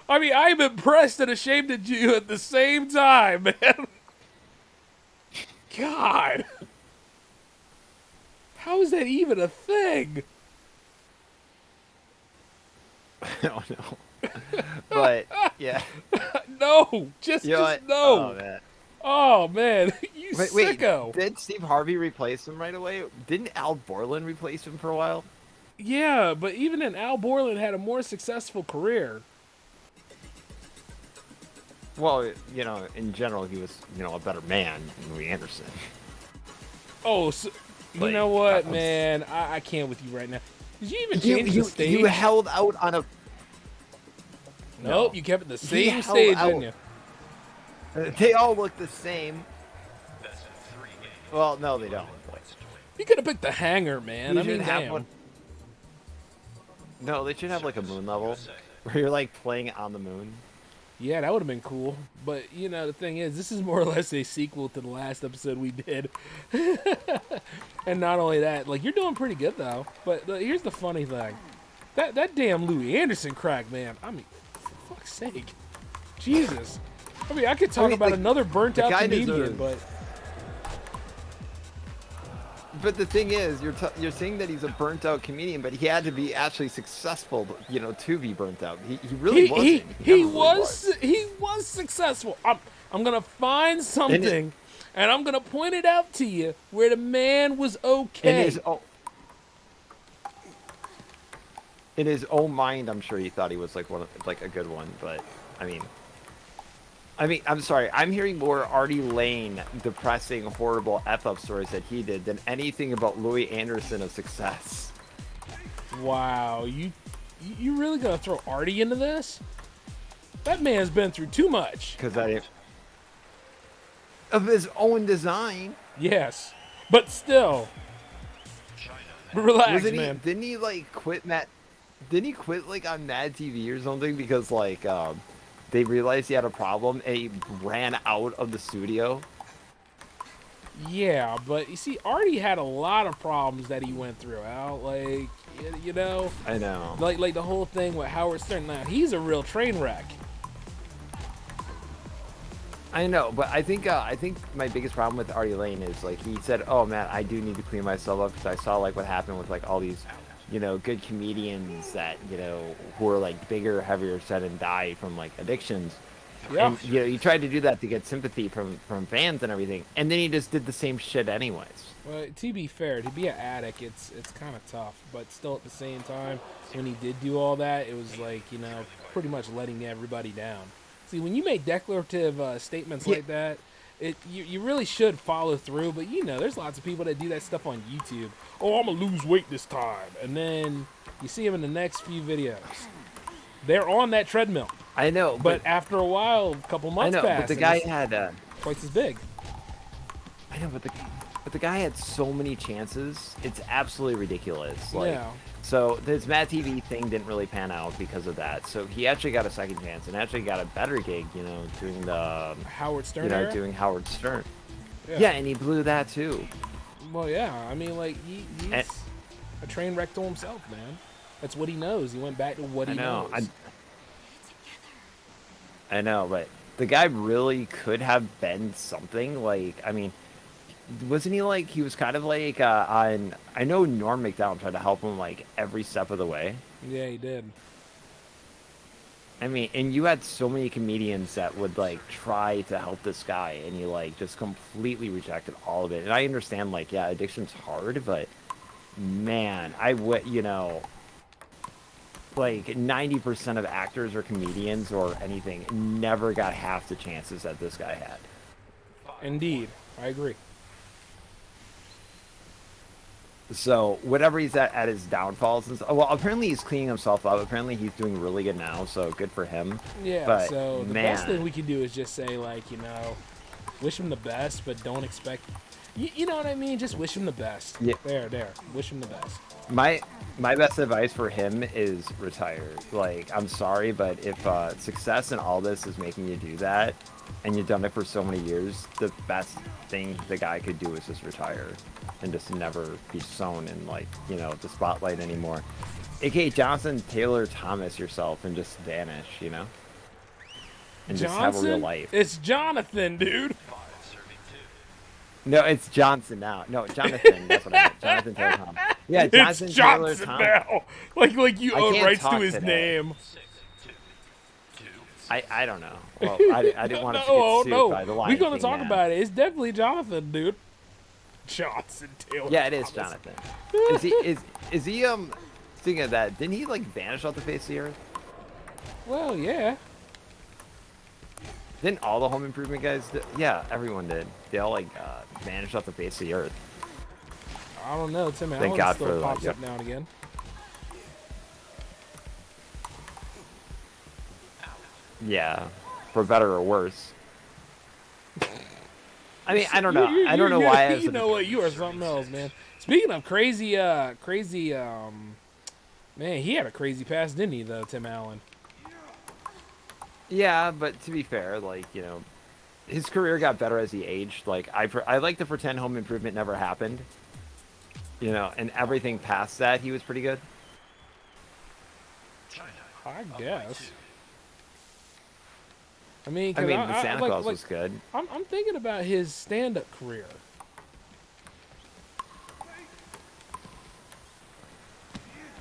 I mean, I'm impressed and ashamed of you at the same time, man. God. How is that even a thing? I don't know. But yeah. No, just You know what? no. Oh man. Oh man, you Wait, sicko. did Steve Harvey replace him right away? Didn't Al Borland replace him for a while? Yeah, but even then, Al Borland had a more successful career. Well, in general, he was, a better man than Louis Anderson. Oh, so, you Like, know what, that was- man? I can't with you right now. Did you even change the stage? You held out on a. Nope, No. you kept it the He same held stage, out. didn't you? They all look the same. Well, no, they don't. You could have picked the hanger, man. You I mean, should have damn. one. No, they should have like a moon level where you're like playing on the moon. Yeah, that would have been cool. But, the thing is, this is more or less a sequel to the last episode we did. And not only that, like, you're doing pretty good, though. But here's the funny thing. That damn Louis Anderson crack, man. I mean, for fuck's sake. Jesus. I mean, I could talk about like, another burnt-out guy comedian, deserves- but... But the thing is, you're saying that he's a burnt out comedian, but he had to be actually successful, to be burnt out. He really wasn't. He never really was successful. I'm gonna find something, and I'm gonna point it out to you where the man was okay. In his own mind, I'm sure he thought he was like a good one, but I mean, I'm sorry. I'm hearing more Artie Lane depressing, horrible F-up stories that he did than anything about Louis Anderson of success. Wow, you You really gonna throw Artie into this? That man's been through too much. Because of his own design. Yes, but still. Relax, Wasn't he? man. Didn't he like quit Matt? Didn't he quit like on Mad TV or something because like they realized he had a problem and he ran out of the studio? Yeah, but you see, Artie had a lot of problems that he went through. Al, like, you know, I know. like the whole thing with Howard Stern. Now he's a real train wreck. I know, but I think my biggest problem with Artie Lane is like he said, "Oh man, I do need to clean myself up because I saw like what happened with like all these, good comedians that who are like bigger, heavier set and die from like addictions." Yeah. And he tried to do that to get sympathy from fans and everything, and then he just did the same shit anyways. Well, to be fair, to be an addict, it's kind of tough. But still, at the same time, when he did do all that, it was like pretty much letting everybody down. See, when you make declarative statements like that, you really should follow through. But there's lots of people that do that stuff on YouTube. Oh, I'm gonna lose weight this time, and then you see them in the next few videos. They're on that treadmill. I know, But after a while, a couple I months know, pass. but the and guy it's had. twice as big. I know, but the guy had so many chances. It's absolutely ridiculous. Like, Yeah. so this Matt TV thing didn't really pan out because of that. So he actually got a second chance and actually got a better gig, doing the Howard Stern era? doing Howard Stern. Yeah. Yeah, and he blew that too. Well, yeah. I mean, like he's And- a train wreck to himself, man. That's what he knows. He went back to what he knows. I know, but the guy really could have been something. Like, I mean, wasn't he like he was kind of like on? I know Norm Macdonald tried to help him like every step of the way. Yeah, he did. I mean, and you had so many comedians that would like try to help this guy, and you like just completely rejected all of it. And I understand, like, yeah, addiction's hard, but man, I would, like 90% of actors or comedians or anything never got half the chances that this guy had. Indeed, I agree. So whatever he's at his downfalls, and well, apparently he's cleaning himself up. Apparently he's doing really good now, so good for him. Yeah. But, So the man. best thing we can do is just say, like, wish him the best, but don't expect. You know what I mean? Just wish him the best. Yeah. There. Wish him the best. My best advice for him is retire. Like, I'm sorry, but if success in all this is making you do that, and you've done it for so many years, the best thing the guy could do is just retire and just never be shown in, like, the spotlight anymore. AKA Jonathan Taylor Thomas yourself and just vanish, and just have a real life. It's Jonathan, dude. No, it's Johnson now. No, Jonathan. That's what I meant. Jonathan Taylor Thomas. Yeah, Jonathan It's Taylor Johnson Thomas. now. Like you I own can't rights to talk his today. name. I don't know. Well, I didn't want to No, get sued no. by the Lion We're gonna King talk man. about it. It's definitely Jonathan, dude. Johnson Taylor. Yeah, it is Thomas. Jonathan. Is he speaking of that, didn't he like vanish off the face of the earth? Well, yeah. Didn't all the home improvement guys yeah, everyone did. They all like vanished off the face of the earth. I don't know. Tim Thank Allen God still for, like, pops yep. up now and again. Yeah. For better or worse. I mean, I don't know. You- I don't know why I was You know what? You are something else, man. Speaking of crazy, man, he had a crazy past, didn't he, though, Tim Allen? Yeah, but to be fair, like, his career got better as he aged. Like, I like to pretend home improvement never happened. And everything past that, he was pretty good. I guess. I mean, I mean, the Santa Claus was good. I'm thinking about his stand-up career.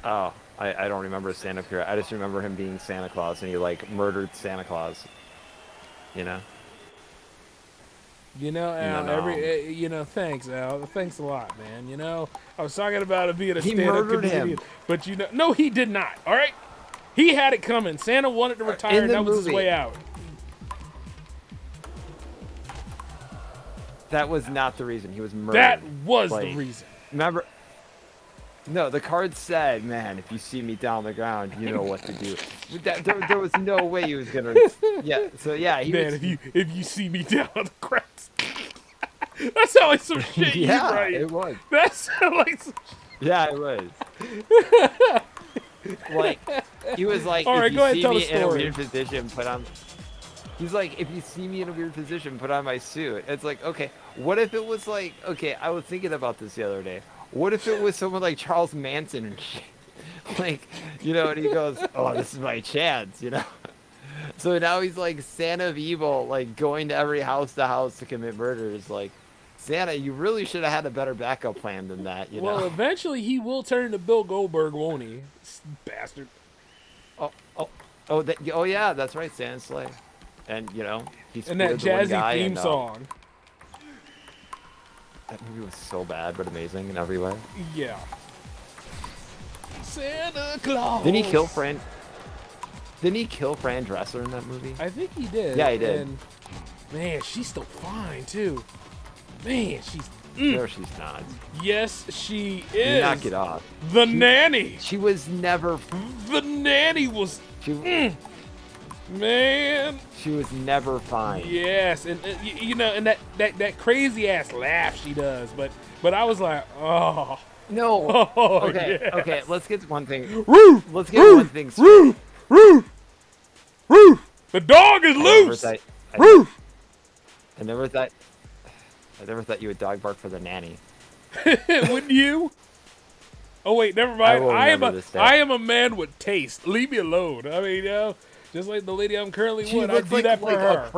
Oh, I don't remember his stand-up career. I just remember him being Santa Claus, and he, like, murdered Santa Claus. Al, No. Thanks, Al. Thanks a lot, man. I was talking about it being a He stand-up murdered him. comedian, but no, he did not. All right, he had it coming. Santa wanted to retire, In and the that was his movie. way out. That was not the reason. He was murdered. That was the Like, reason. Remember? No, the card said, "Man, if you see me down on the ground, you know what to do." There was no way he was gonna. Yeah, so yeah, he Man, was. if you see me down on the cracks, that sounds like some shit you Yeah, write. it was. That sounds like some. Yeah, it was. Like, he was like, All "If right, you go ahead, see tell the me in a story. weird position, put on." He's like, "If you see me in a weird position, put on my suit." It's like, okay, what if it was like, okay, I was thinking about this the other day. What if it was someone like Charles Manson and shit? Like, and he goes, "Oh, this is my chance," So now he's like Santa of evil, like going to every house to house to commit murders. Like, Santa, you really should have had a better backup plan than that. Well, eventually he will turn into Bill Goldberg, won't he? Bastard. Oh, oh, oh, yeah, that's right, Santa's sleigh. And, he And that speared the one jazzy guy, theme and song. that movie was so bad, but amazing in every way. Yeah. Santa Claus. Didn't he kill Fran? Didn't he kill Fran Dresser in that movie? I think he did. Yeah, he did. And man, she's still fine too. Man, she's. No, she's not. Yes, she You is. knock it off. The nanny. She was never. The nanny was. She, Man. she was never fine. Yes, and and that crazy ass laugh she does, but I was like, oh. No. Oh, Okay. yes. Okay. Let's get one thing. Roo, Let's get roo, one thing straight. roo, roo, roo. The dog is loose. Roo. I never thought. I never thought you would dog bark for the nanny. Wouldn't you? Oh wait, never mind. will remember this day. I am a man with taste. Leave me alone. I mean, just like the lady I'm currently with, I'd do that for her.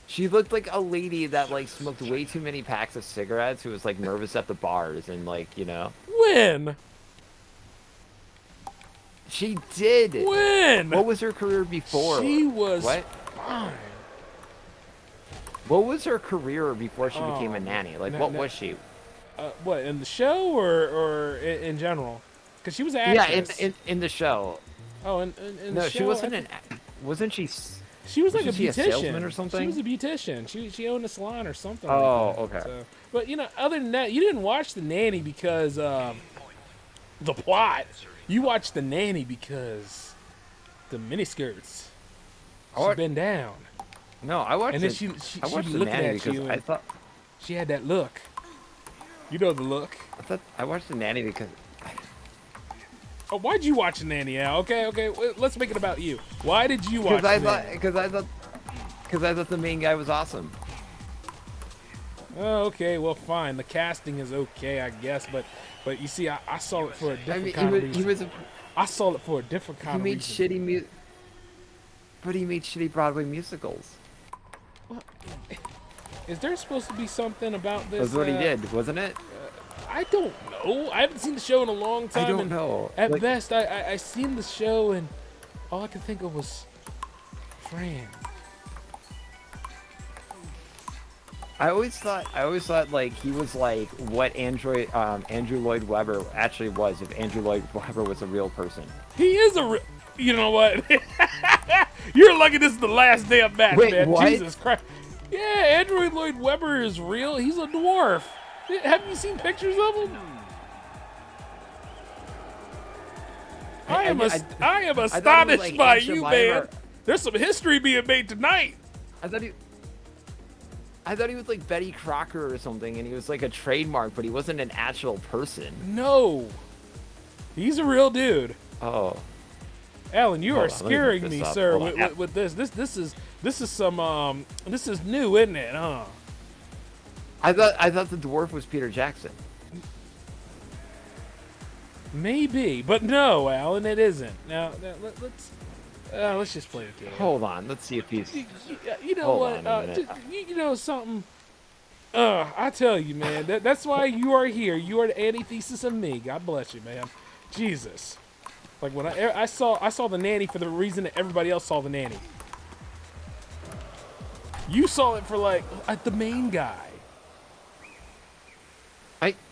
She looked like a lady that like smoked way too many packs of cigarettes, who was like nervous at the bars and When? She did. When? What was her career before? She was What? fine. What was her career before she became a Oh, nanny? Like, no, what no. was she? What, in the show or in general? Because she was an Yeah, actress. in the show. Oh, in No, the she show, wasn't I an. Wasn't she? She was like a Wasn't she a beautician. salesman or She something? was a beautician. She owned a salon or something. Oh, like that. okay. So, but other than that, you didn't watch The Nanny because the plot. You watched The Nanny because the miniskirts. She's been down, No, I watched. and then it- she I she watched be the looking nanny at because you, I and thought. she had that look. You know the look. I watched the nanny because. Oh, why'd you watch The Nanny, Al? Okay, let's make it about you. Why did you watch The Nanny? Because I thought the main guy was awesome. Oh, okay, well, fine. The casting is okay, I guess, but you see, I saw it for a I different mean, kind of he reason. was. I saw it for a different He kind of made reason. shitty music. But he made shitty Broadway musicals. Is there supposed to be something about this? That's what he did, wasn't it? I don't know. I haven't seen the show in a long time. I don't and know. At Like- best, I seen the show, and all I could think of was Fran. I always thought like he was like what Andrew Lloyd Webber actually was if Andrew Lloyd Webber was a real person. He is a. You know what? You're lucky this is the last damn match, Wait, man. what? Jesus Christ. Yeah, Andrew Lloyd Webber is real. He's a dwarf. Have you seen pictures of him? I am thought he was astonished like by Aunt you, Jemima. man. There's some history being made tonight. I thought he was like Betty Crocker or something, and he was like a trademark, but he wasn't an actual person. No. He's a real dude. Oh, Alan, you Hold are on, let me scaring look this me, up. sir, Hold on. with this. This is some this is new, isn't it? I thought the dwarf was Peter Jackson. Maybe, but no, Alan, it isn't. Now let's just play it together. Hold on, let's see if he's. You know Hold what? on a minute. You know something? I tell you, man. That's why you are here. You are the antithesis of me. God bless you, man. Jesus. Like when I saw the nanny for the reason that everybody else saw the nanny. You saw it for like the main guy.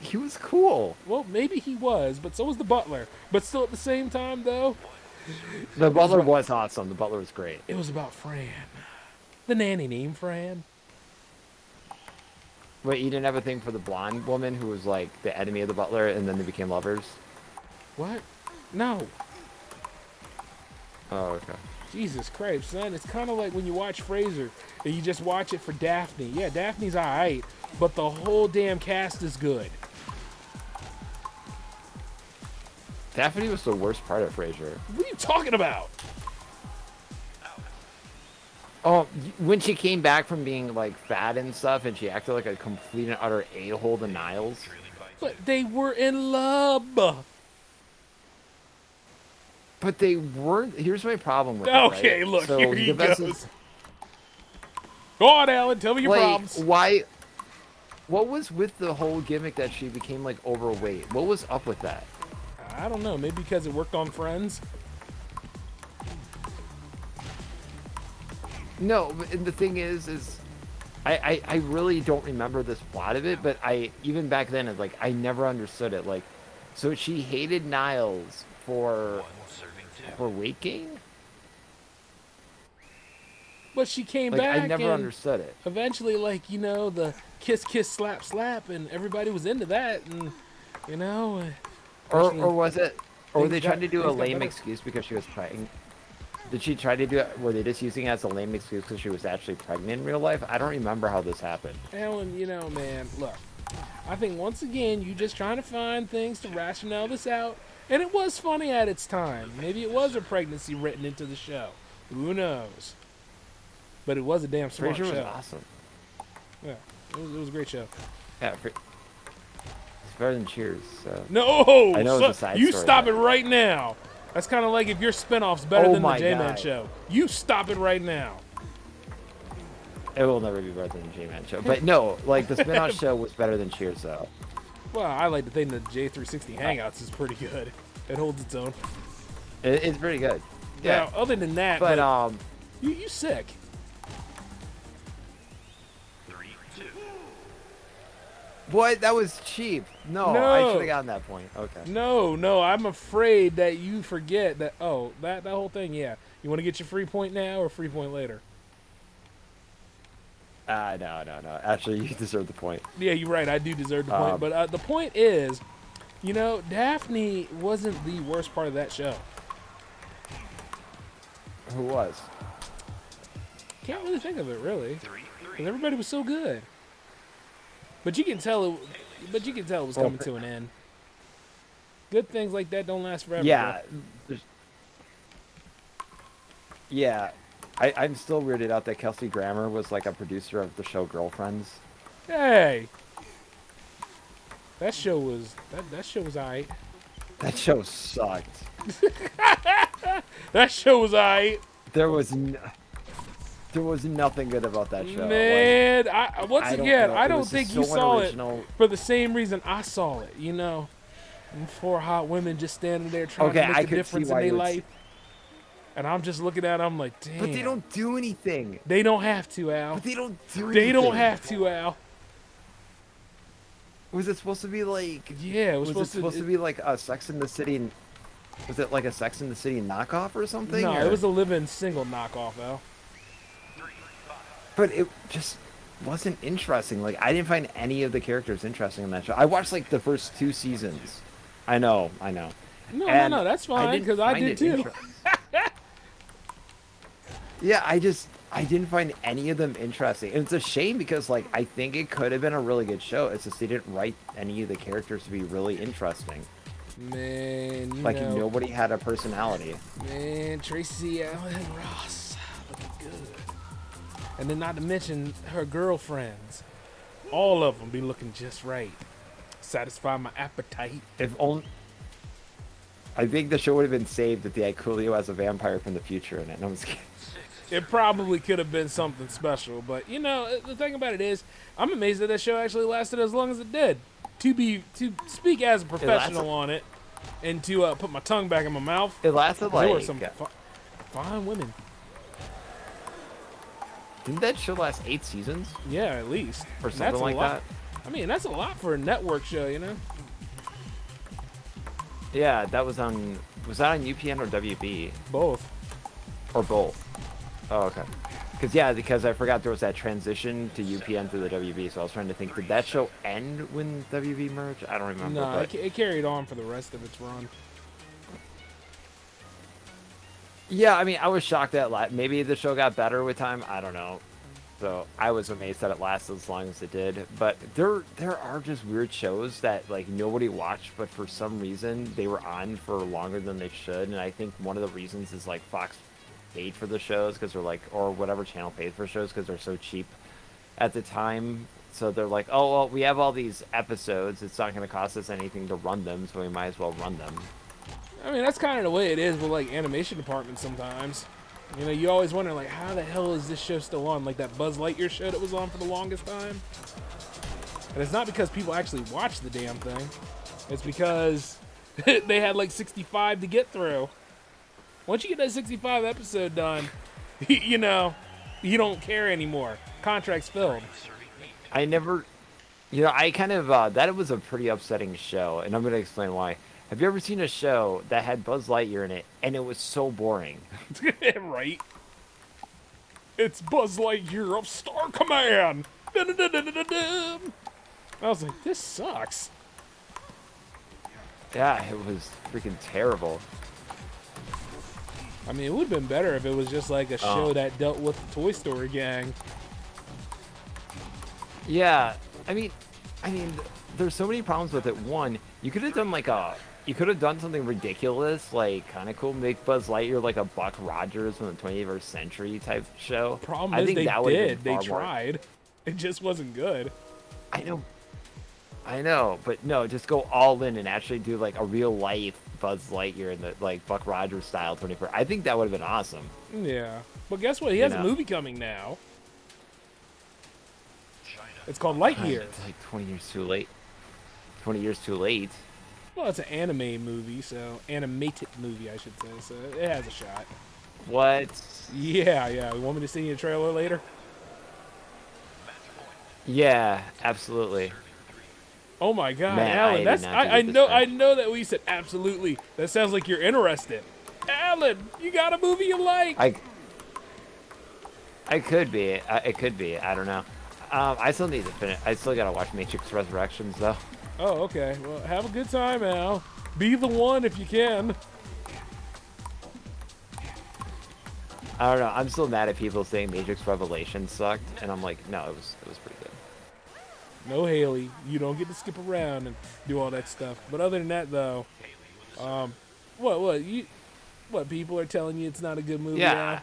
He was cool. Well, maybe he was, but so was the butler. But still, at the same time, though, The butler was awesome. The butler was great. it was about Fran. The nanny named Fran. Wait, you didn't have a thing for the blonde woman who was like the enemy of the butler, and then they became lovers? What? No. Oh, okay. Jesus Christ, son. It's kind of like when you watch Frasier and you just watch it for Daphne. Yeah, Daphne's alright, but the whole damn cast is good. Daphne was the worst part of Frasier. What are you talking about? Oh, when she came back from being like fat and stuff, and she acted like a complete and utter a-hole to Niles. But they were in love. But they weren't. Here's my problem with it. Okay, Right? look, So here he the best goes. Go on, Alan. Tell me your like, problems. why? What was with the whole gimmick that she became like overweight? What was up with that? I don't know. Maybe because it worked on Friends. No, and the thing is I really don't remember this plot of it, but even back then, it's like I never understood it. Like, so she hated Niles for weight gain. But she came Like, back I never and understood it. eventually, like, you know, the kiss, kiss, slap, slap, and everybody was into that. And, you know. Or was it? Or were things they trying got- to do a things got lame better. excuse because she was pregnant? Did she try to do it? Were they just using it as a lame excuse because she was actually pregnant in real life? I don't remember how this happened. Alan, you know, man, look. I think once again, you just trying to find things to rationale this out. And it was funny at its time. Maybe it was a pregnancy written into the show. Who knows? But it was a damn smart Frasier was show. awesome. Yeah, it was a great show. Yeah, it's better than Cheers. So. No, I know it's a side you story, stop but- it right now. That's kind of like if your spinoff's better Oh than the my J-Man God. show. You stop it right now. It will never be better than the J-Man show. But no, like the spin-off show was better than Cheers though. Well, I like to think the J360 Hangouts is pretty good. It holds its own. It's pretty good. Yeah. Now, other than that, But you sick. what? That was cheap. No, I No. should have gotten that point. Okay. No, I'm afraid that you forget that. Oh, that whole thing. Yeah, you want to get your free point now or free point later? No. Actually, you deserve the point. Yeah, you're right. I do deserve the point. But the point is, you know, Daphne wasn't the worst part of that show. Who was? Can't really think of it really, because everybody was so good. But you can tell it. But you can tell it was coming to an end. Good things like that don't last forever. Yeah. bro. Yeah. I'm still weirded out that Kelsey Grammer was like a producer of the show Girlfriends. Hey, that show was alright. That show sucked. That show was alright. There was nothing good about that show. Man, once I don't again, know. I It don't was think just you so saw unoriginal. it for the same reason I saw it. You know, and four hot women just standing there trying to I make a could see difference in why their you would life, and I'm just looking at them like, damn. But they don't do anything. They don't have to, Al. But they don't do anything. They don't have to, Al. Was it supposed to be like? Yeah, it was Was it supposed supposed to be like a Sex in the City? Was it like a Sex in the City knockoff or something? No, or- it was a living single knockoff, Al. But it just wasn't interesting. Like I didn't find any of the characters interesting in that show. I watched like the first 2 seasons. I know. No, And no, that's fine didn't because I find did it too. inter- Yeah, I didn't find any of them interesting. And it's a shame because like I think it could have been a really good show. It's just they didn't write any of the characters to be really interesting. Man, you Like know, nobody had a personality. man, Tracy Allen Ross looking good, and then not to mention her girlfriends. All of them be looking just right. Satisfy my appetite. If only. I think the show would have been saved if they had Coolio as a vampire from the future in it. No, I'm just kidding. It probably could have been something special, but you know the thing about it is, I'm amazed that that show actually lasted as long as it did. To speak as a professional on it, and to put my tongue back in my mouth, It lasted there were like. some fine women. Didn't that show last 8 seasons Yeah, at least. or And something that's a like lot. that? I mean, that's a lot for a network show, you know. Yeah, that was on. Was that on UPN or WB Both. or both? Oh, okay. because I forgot there was that transition to UPN through the WB, so I was trying to think, did that show end when WB merged? I don't remember. No, But it carried on for the rest of its run. yeah, I mean, I was shocked that maybe the show got better with time. I don't know. So I was amazed that it lasted as long as it did. But there are just weird shows that like nobody watched, but for some reason they were on for longer than they should. And I think one of the reasons is like Fox paid for the shows because they're like, or whatever channel paid for shows because they're so cheap at the time. So they're like, oh well, we have all these episodes. It's not going to cost us anything to run them, so we might as well run them. I mean, that's kind of the way it is with like animation departments sometimes. You know, you always wonder like, how the hell is this show still on? Like that Buzz Lightyear show that was on for the longest time. And it's not because people actually watch the damn thing. It's because they had like 65 to get through. Once you get that 65 episode done, you know, you don't care anymore. Contract's filled. I never, I kind of, that was a pretty upsetting show, and I'm going to explain why. Have you ever seen a show that had Buzz Lightyear in it, and it was so boring? Right. It's Buzz Lightyear of Star Command. I was like, this sucks. Yeah, it was freaking terrible. I mean, it would have been better if it was just like a show that dealt with the Toy Story gang. Yeah, I mean, there's so many problems with it. One, you could have done you could have done something ridiculous, like kind of cool, make Buzz Lightyear like a Buck Rogers from the 21st century type show. Problem I is think they that would have did. been They far more- tried. It just wasn't good. I know, but no, just go all in and actually do like a real life Buzz Lightyear in the like Buck Rogers style 24. I think that would have been awesome. Yeah. But guess what? He has a movie coming now. It's called Lightyear. It's like 20 years too late. 20 years too late. Well, it's an anime movie, so animated movie, I should say. So it has a shot. What? Yeah. You want me to see you a trailer later? Yeah, absolutely. Oh my God, Man, Alan! I did not I do this know right. I know that we said absolutely. That sounds like you're interested. Alan, you got a movie you like? I could be. It could be. I don't know. I still need to finish. I still gotta watch Matrix Resurrections though. Oh, okay. Well, have a good time, Al. Be the one if you can. I don't know. I'm still mad at people saying Matrix Revelations sucked, and I'm like, no, it was pretty good. No Haley, you don't get to skip around and do all that stuff. But other than that, though, what people are telling you it's not a good movie? Yeah. Al?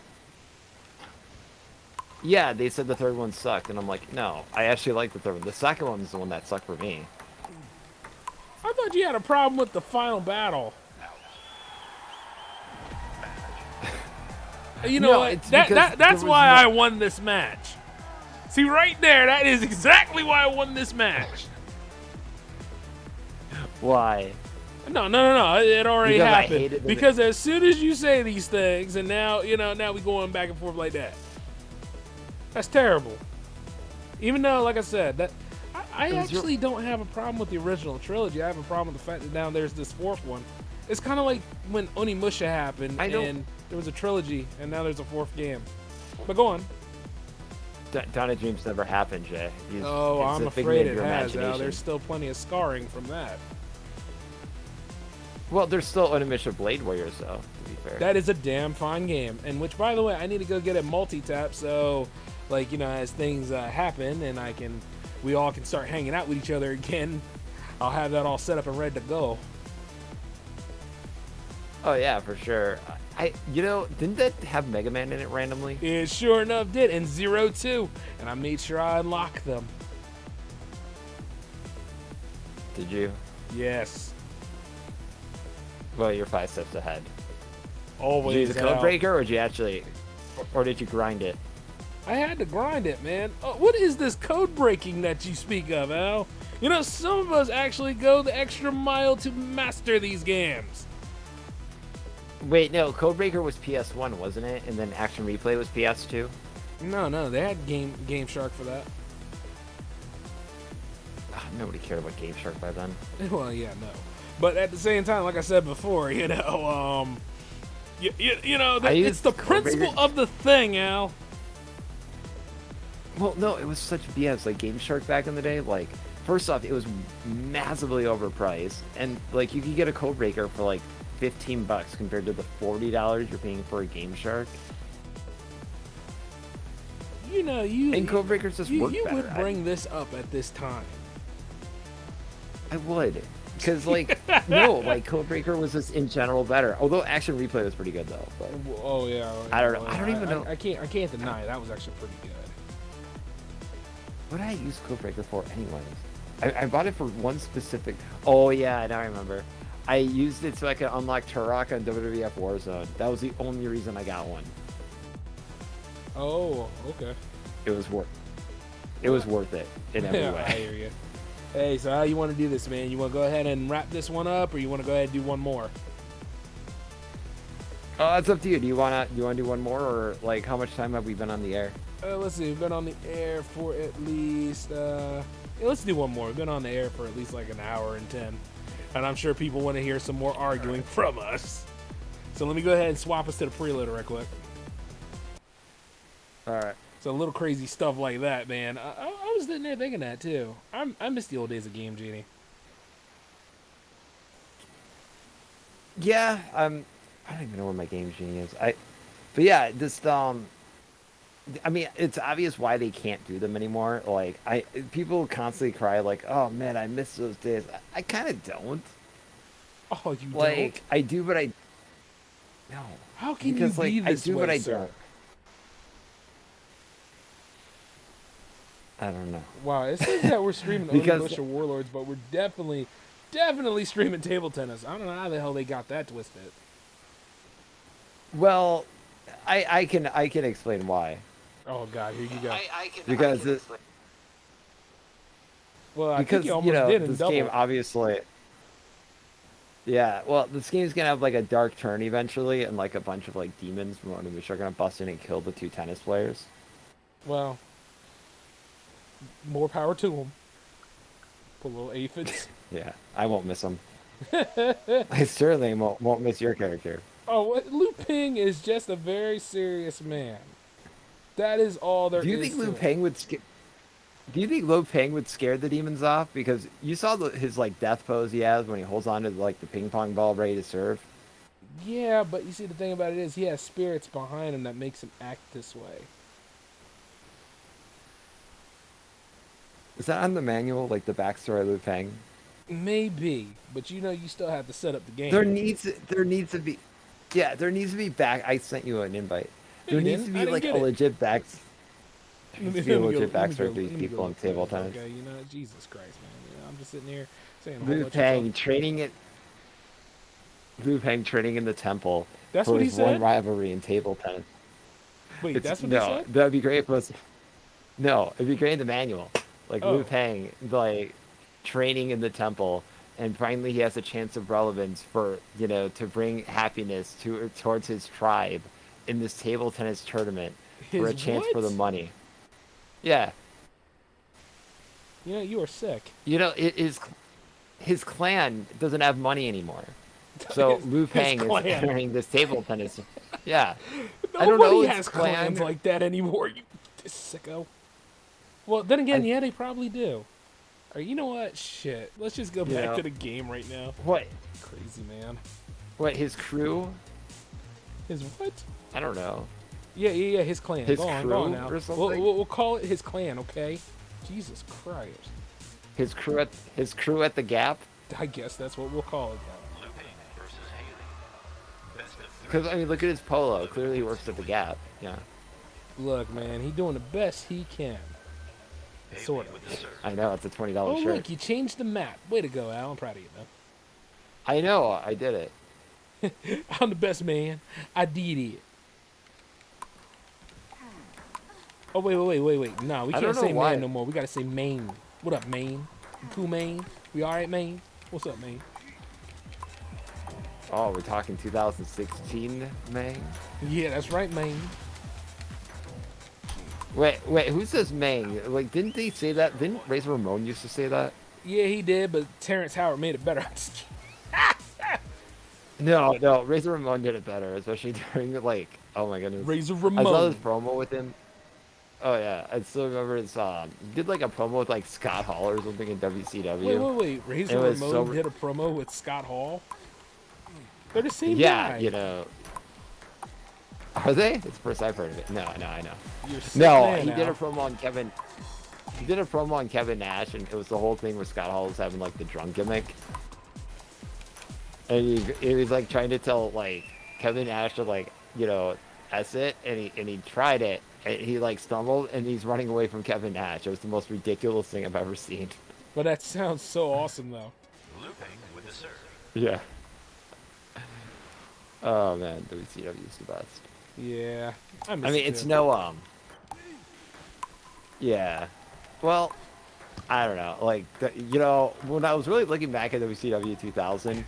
Yeah, they said the third one sucked, and I'm like, no, I actually like the third one. The second one's the one that sucked for me. I thought you had a problem with the final battle. You know No, what? it's because That's there was why no- I won this match. See, right there, that is exactly why I won this match. Why? No. It already Because I happened. hated the- Because as soon as you say these things, and now we going back and forth like that. That's terrible. Even though, like I said, that I actually don't have a problem with the original trilogy. I have a problem with the fact that now there's this fourth one. It's kind of like when Onimusha happened, and there was a trilogy, and now there's a fourth game. But go on. Dawn of Dreams never happened, Jay. Oh, it's I'm a figment afraid of it your has. Al. imagination. There's still plenty of scarring from that. Well, there's still Onimusha Blade Warriors, though, to be fair. That is a damn fine game. And which, by the way, I need to go get a multi-tap, so, like, as things happen and we all can start hanging out with each other again, I'll have that all set up and ready to go. Oh, yeah, for sure. Didn't that have Mega Man in it randomly? It sure enough did, and 0-2, and I made sure I unlocked them. Did you? Yes. Well, you're 5 steps ahead. Always. Did you use a code Al. breaker, or did you actually, or did you grind it? I had to grind it, man. What is this code breaking that you speak of, Al? Some of us actually go the extra mile to master these games. Wait, no, Codebreaker was PS1, wasn't it? And then Action Replay was PS2? No, they had Game Shark for that. Nobody cared about Game Shark by then. Well, yeah, no. But at the same time, like I said before, it's I the used principle Codebreaker. of the thing, Al. Well, no, it was such BS. Like Game Shark back in the day, like first off, it was massively overpriced, and like you could get a code breaker for like $15 compared to the $40 you're paying for a Game Shark. You know, you And code breakers just you, work you better. would bring this up at this time. I would, because like no, like code breaker was just in general better. Although action replay was pretty good though. But Oh yeah. I don't know. I don't even know. I can't deny that was actually pretty good. what did I use code breaker for anyways? I bought it for one specific. Oh yeah, now I remember. I used it so I could unlock Turok on WWF Warzone. That was the only reason I got one. Oh, okay. It was worth. It was worth it in every Yeah, I way. hear you. Hey, so how you want to do this, man? You want to go ahead and wrap this one up, or you want to go ahead and do one more? It's up to you. Do you wanna do one more, or like how much time have we been on the air? Let's see. We've been on the air for at least. Yeah, let's do one more. We've been on the air for at least like an hour and 10, and I'm sure people want to hear some more arguing from us. So let me go ahead and swap us to the preloader right quick. All right. So a little crazy stuff like that, man. I was sitting there thinking that too. I miss the old days of Game Genie. Yeah. I don't even know where my game genie is. But yeah, just I mean, it's obvious why they can't do them anymore. Like, people constantly cry like, "Oh man, I miss those days." I kind of don't. Oh, you Like, don't? I do, but I no. How can Because you be like I this do, way, but I sir? don't. I don't know. Wow, it says that we're streaming Because- Onimusha Warlords, but we're definitely streaming table tennis. I don't know how the hell they got that twisted. Well, I can explain why. Oh God, here you go. Because Well, I because think you almost did in this double. game obviously. Yeah, well, this game's gonna have like a dark turn eventually, and like a bunch of like demons from Onimusha are gonna bust in and kill the two tennis players. Well, more power to them. Put a little aphids. Yeah, I won't miss them. I certainly won't miss your character. Oh, Liu Ping is just a very serious man. That is all there is. Do you think to Liu it. Peng would Do you think Liu Peng would scare the demons off? Because you saw his like death pose he has when he holds on to like the ping pong ball ready to serve. Yeah, but you see, the thing about it is he has spirits behind him that makes him act this way. Is that on the manual, like the backstory of Liu Peng? Maybe, but you know, you still have to set up the game. There needs to be, yeah, there needs to be back. I sent you an invite. No, There you needs to didn't. be I didn't like get a it. legit back. There needs to be a legit backstory for let these me go people in look through table this, tennis. Okay, you know, Jesus Christ, man. You know, I'm just sitting here saying a whole Liu bunch of Peng stuff. training it. Liu Peng training in the temple That's for what he his one said? rivalry in table tennis. Wait, that's what no, he said? that'd be great if it was. No, it'd be great in the manual. Like Oh. Liu Peng, like training in the temple, and finally he has a chance of relevance for to bring happiness towards his tribe in this table tennis tournament for a His chance for the what? money. Yeah, You know, you are sick. his clan doesn't have mony anymore, so Liu Peng is clan. entering this table tennis. Yeah, I don't Nobody know his has clan. clans like that anymore, you sicko. Well, then again, yeah, they probably do. Or you know what? Shit. Let's just go back Yeah. to the game right now. What? Crazy man. What? His crew? His what? I don't know. Yeah, his clan. His go on crew now. or something? We'll call it his clan, okay? Jesus Christ. His crew at the Gap. I guess that's what we'll call it now. Because I mean, look at his polo. Clearly, he works at the Gap. Yeah, Look, man, he's doing the best he can. Sort of. I know. It's a $20 Oh, shirt. look, you changed the map. Way to go, Al. I'm proud of you, man. I know. I did it. I'm the best man. I did it. Oh, wait. No, we I can't don't know say why. man no more. We gotta say Maine. What up, Maine? You cool, Maine? We alright, Maine? What's up, Maine? Oh, we're talking 2016, May. Yeah, that's right, Maine. Wait. Who says May? Like, didn't they say that? Didn't Razor Ramon used to say that? Yeah, he did, but Terrence Howard made it better. I'm just kidding. No. Razor Ramon did it better, especially during like. Oh my goodness. Razor I saw Ramon. this promo with him. Oh yeah, I still remember this. He did like a promo with like Scott Hall or something in Wait, WCW. wait, wait. It Razor was Ramon so did a promo with Scott Hall. They're the same yeah, guy. you know. Are they? It's the first I've heard of it. No, no, I know. You're a sick No, man he did a now. promo on Kevin. He did a promo on Kevin Nash, and it was the whole thing where Scott Hall was having like the drunk gimmick, and he was like trying to tell like Kevin Nash to like S it, and he tried it, and he like stumbled, and he's running away from Kevin Nash. It was the most ridiculous thing I've ever seen. But that sounds so awesome, though. Yeah. Oh man, WCW is the best. Yeah, I I miss mean, it it's too. no yeah. Well, I don't know. Like, when I was really looking back at WCW 2000,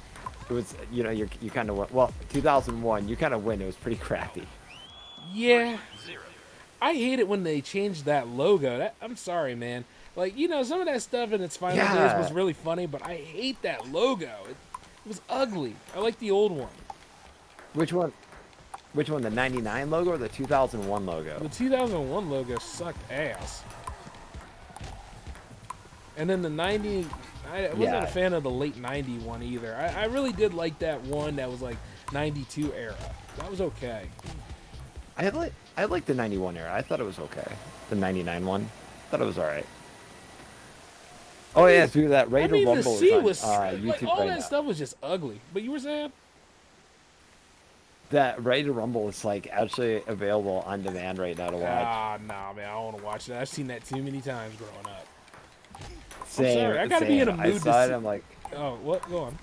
it was, you kind of went, well, 2001, you kind of win. It was pretty crappy. Yeah, I hate it when they changed that logo. I'm sorry, man. Like, some of that stuff in its final days was Yeah. really funny, but I hate that logo. It was ugly. I like the old one. Which one? Which one? The 99 logo or the 2001 logo? The 2001 logo sucked ass. And then the 90, I wasn't a Yeah. fan of the late 90 one either. I really did like that one that was like 92 era. That was okay. I like the 91 era. I thought it was okay. The 99 one. Thought it was all right. Oh yeah, so that I Raider mean, the Rumble C is was, on like, YouTube all right that now. stuff was just ugly. But you were saying? That Raider Rumble is like actually available on demand right now to watch. Ah, nah, man, I don't want to watch that. I've seen that too many times growing up. I'm Same, sorry, I gotta be in same. a I mood saw to it. see. I'm like, Oh, what? Go on.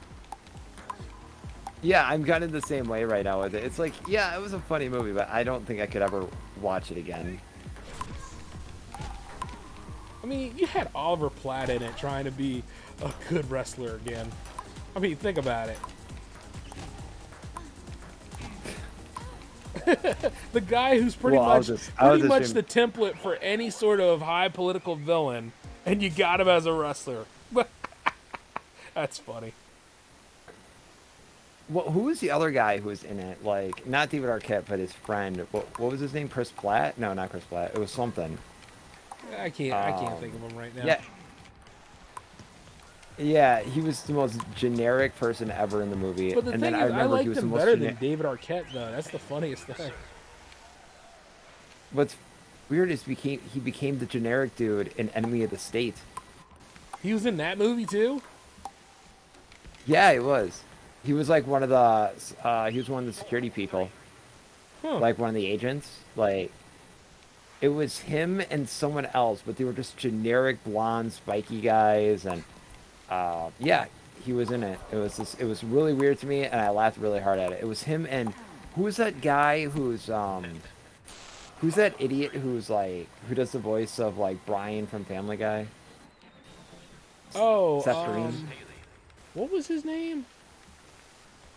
yeah, I'm kind of the same way right now with it. It's like, yeah, it was a funny movie, but I don't think I could ever watch it again. I mean, you had Oliver Platt in it trying to be a good wrestler again. I mean, think about it. The guy who's pretty Well, much I was much just the template for any sort of high political villain, and you got him as a wrestler. That's funny. well, who was the other guy who was in it? Like, not David Arquette, but his friend. What was his name? Chris Platt? No, not Chris Platt. It was something. I can't think of him right now. Yeah, yeah, he was the most generic person ever in the movie. But the And thing then I is, I remember he liked was the him most better than David Arquette, though. That's the funniest thing. What's weird is he became the generic dude in Enemy of the State. He was in that movie too. Yeah, he was. He was like one of the he was one of the security people, Huh. like one of the agents. Like it was him and someone else, but they were just generic blonde, spiky guys, and yeah, he was in it. It was really weird to me, and I laughed really hard at it. It was him and who was that guy who's that idiot who does the voice of like Brian from Family Guy? Oh, Seth Green. what was his name?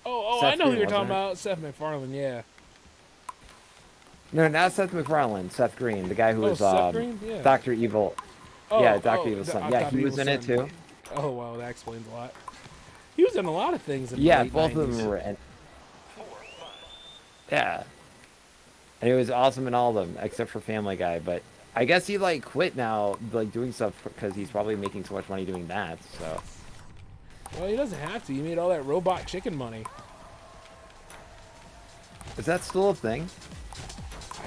Oh, I Seth know who Green, you're talking wasn't it? about. Seth MacFarlane, yeah. No, not Seth MacFarlane. Seth Green, the guy who Oh, was Seth Green, yeah. Doctor Evil. Oh, Yeah, Doctor Evil's son. Yeah, Dr. he was Evil's in it son. too. Oh, wow, that explains a lot. He was in a lot of things in the Yeah, late both 90s. of them were in. Yeah, and it was awesome in all of them except for Family Guy. But I guess he like quit now, like doing stuff because he's probably making so much money doing that. So Well, he doesn't have to. He made all that robot chicken money. is that still a thing?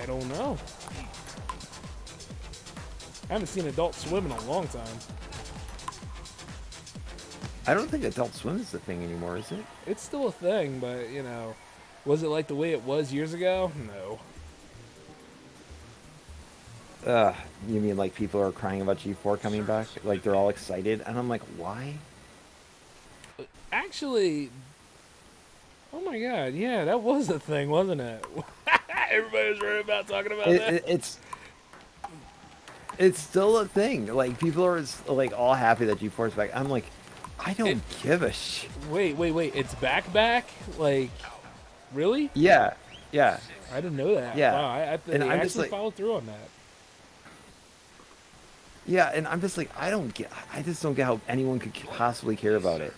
I don't know. I haven't seen Adult Swim in a long time. I don't think Adult Swim is the thing anymore, is it? It's still a thing, but, was it like the way it was years ago? No. You mean like people are crying about G4 coming back? Like they're all excited, and I'm like, why? Actually, oh my god, yeah, that was a thing, wasn't it? Everybody was right about talking about that. It's still a thing. Like people are like all happy that G4 is back. I'm like, I don't give a shit. Wait, it's back? Like, really? Yeah, yeah, I didn't know that. Yeah. Wow, I And they I'm just actually like- followed through on that. yeah. And I'm just like, I just don't get how anyone could possibly care about it.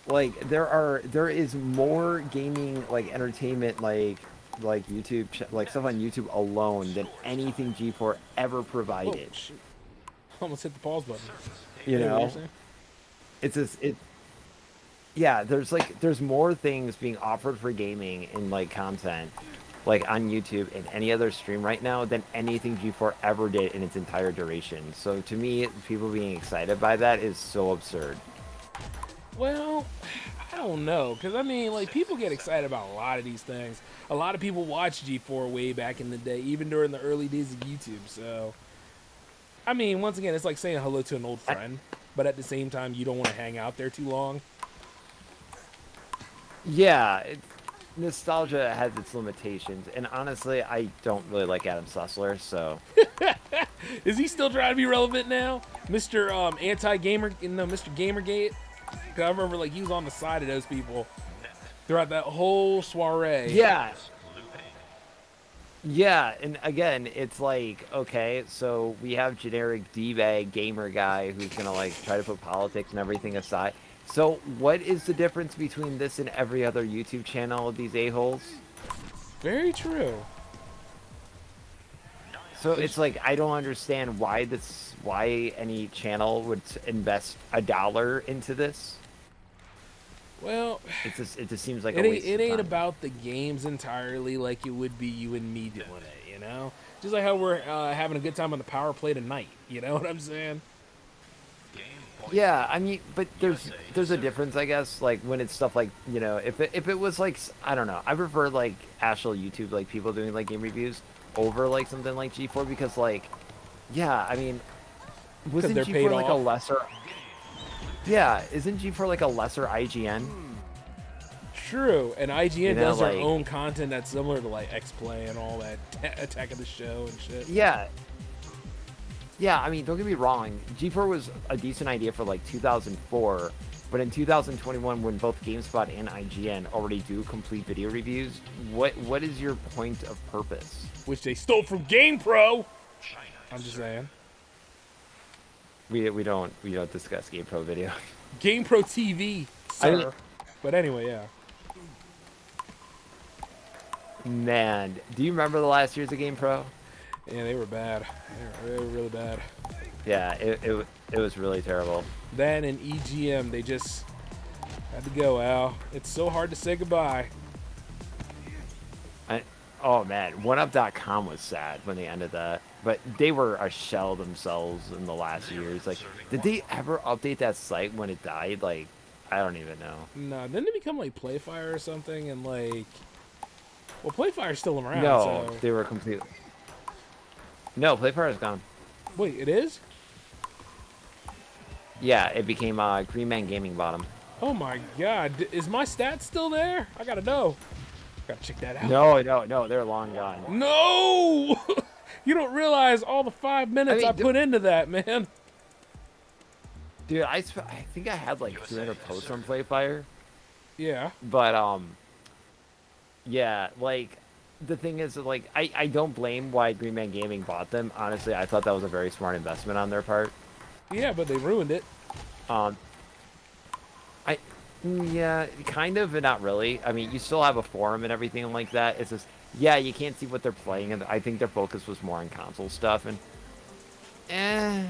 Like there is more gaming like entertainment like like like stuff on YouTube alone than anything G4 ever Oh, provided. shoot. Almost hit the pause button. You Hey, what were you know, saying? it's just it. Yeah, there's more things being offered for gaming in like content, like on YouTube and any other stream right now than anything G4 ever did in its entire duration. So to me, people being excited by that is so absurd. Well, I don't know, because I mean, like, people get excited about a lot of these things. A lot of people watched G4 way back in the day, even during the early days of YouTube. So, I mean, once again, it's like saying hello to an old friend, but at the same time, you don't want to hang out there too long. Yeah, nostalgia has its limitations, and honestly, I don't really like Adam Sussler, so Is he still trying to be relevant now, Mr. Anti-Gamer? No, Mr. Gamergate. 'Cause I remember, like, he was on the side of those people throughout that whole soiree. yeah. Yeah, and again, it's like, okay, so we have generic D-bag gamer guy who's gonna like try to put politics and everything aside. So what is the difference between this and every other YouTube channel of these a-holes? Very true. So it's like I don't understand why any channel would invest $1 into this. Well, It just seems like it a ain't waste it of ain't time. about the games entirely like it would be you and me doing it, you know? Just like how we're having a good time on the PowerPlay tonight, you know what I'm saying? Yeah, I mean, but there's a difference, I guess. Like when it's stuff like if it was like I don't know, I prefer like actual YouTube like people doing like game reviews over like something like G4 because like yeah, I mean, Because wasn't they're paid G4 like a off. lesser? Yeah, isn't G4 like a lesser IGN? True, and IGN You know, does their like own content that's similar to like X Play and all that Attack of the Show and shit. yeah, yeah. I mean, don't get me wrong, G4 was a decent idea for like 2004. But in 2021, when both GameSpot and IGN already do complete video reviews, what is your point of purpose? Which they stole from GamePro. I'm just saying. We don't discuss GamePro video. GamePro TV, I mean, sir. But anyway, yeah. man, do you remember the last years of GamePro? Yeah, they were bad. They were really bad. Yeah, it was really terrible. Then in EGM, they just had to go, Al. It's so hard to say goodbye. Oh man, OneUp.com was sad when they ended that, but they were a shell themselves in the last years. Like, did they ever update that site when it died? Like, I don't even know. No, didn't it become like Playfire or something? And like, well, Playfire's still around. No, So. they were completely. No, Playfire is gone. Wait, it is? Yeah, it became Green Man Gaming Bottom. Oh my God, is my stats still there? I gotta know. Gotta check that out. No, they're long gone. No! You don't realize all the 5 minutes I put into that, man. Dude, I think I had like 300 posts on Playfire. Yeah. But yeah, like the thing is that, like I don't blame why Green Man Gaming bought them. Honestly, I thought that was a very smart investment on their part. Yeah, but they ruined it. Yeah, kind of, but not really. I mean, you still have a forum and everything like that. It's just, yeah, you can't see what they're playing, and I think their focus was more on console stuff. And,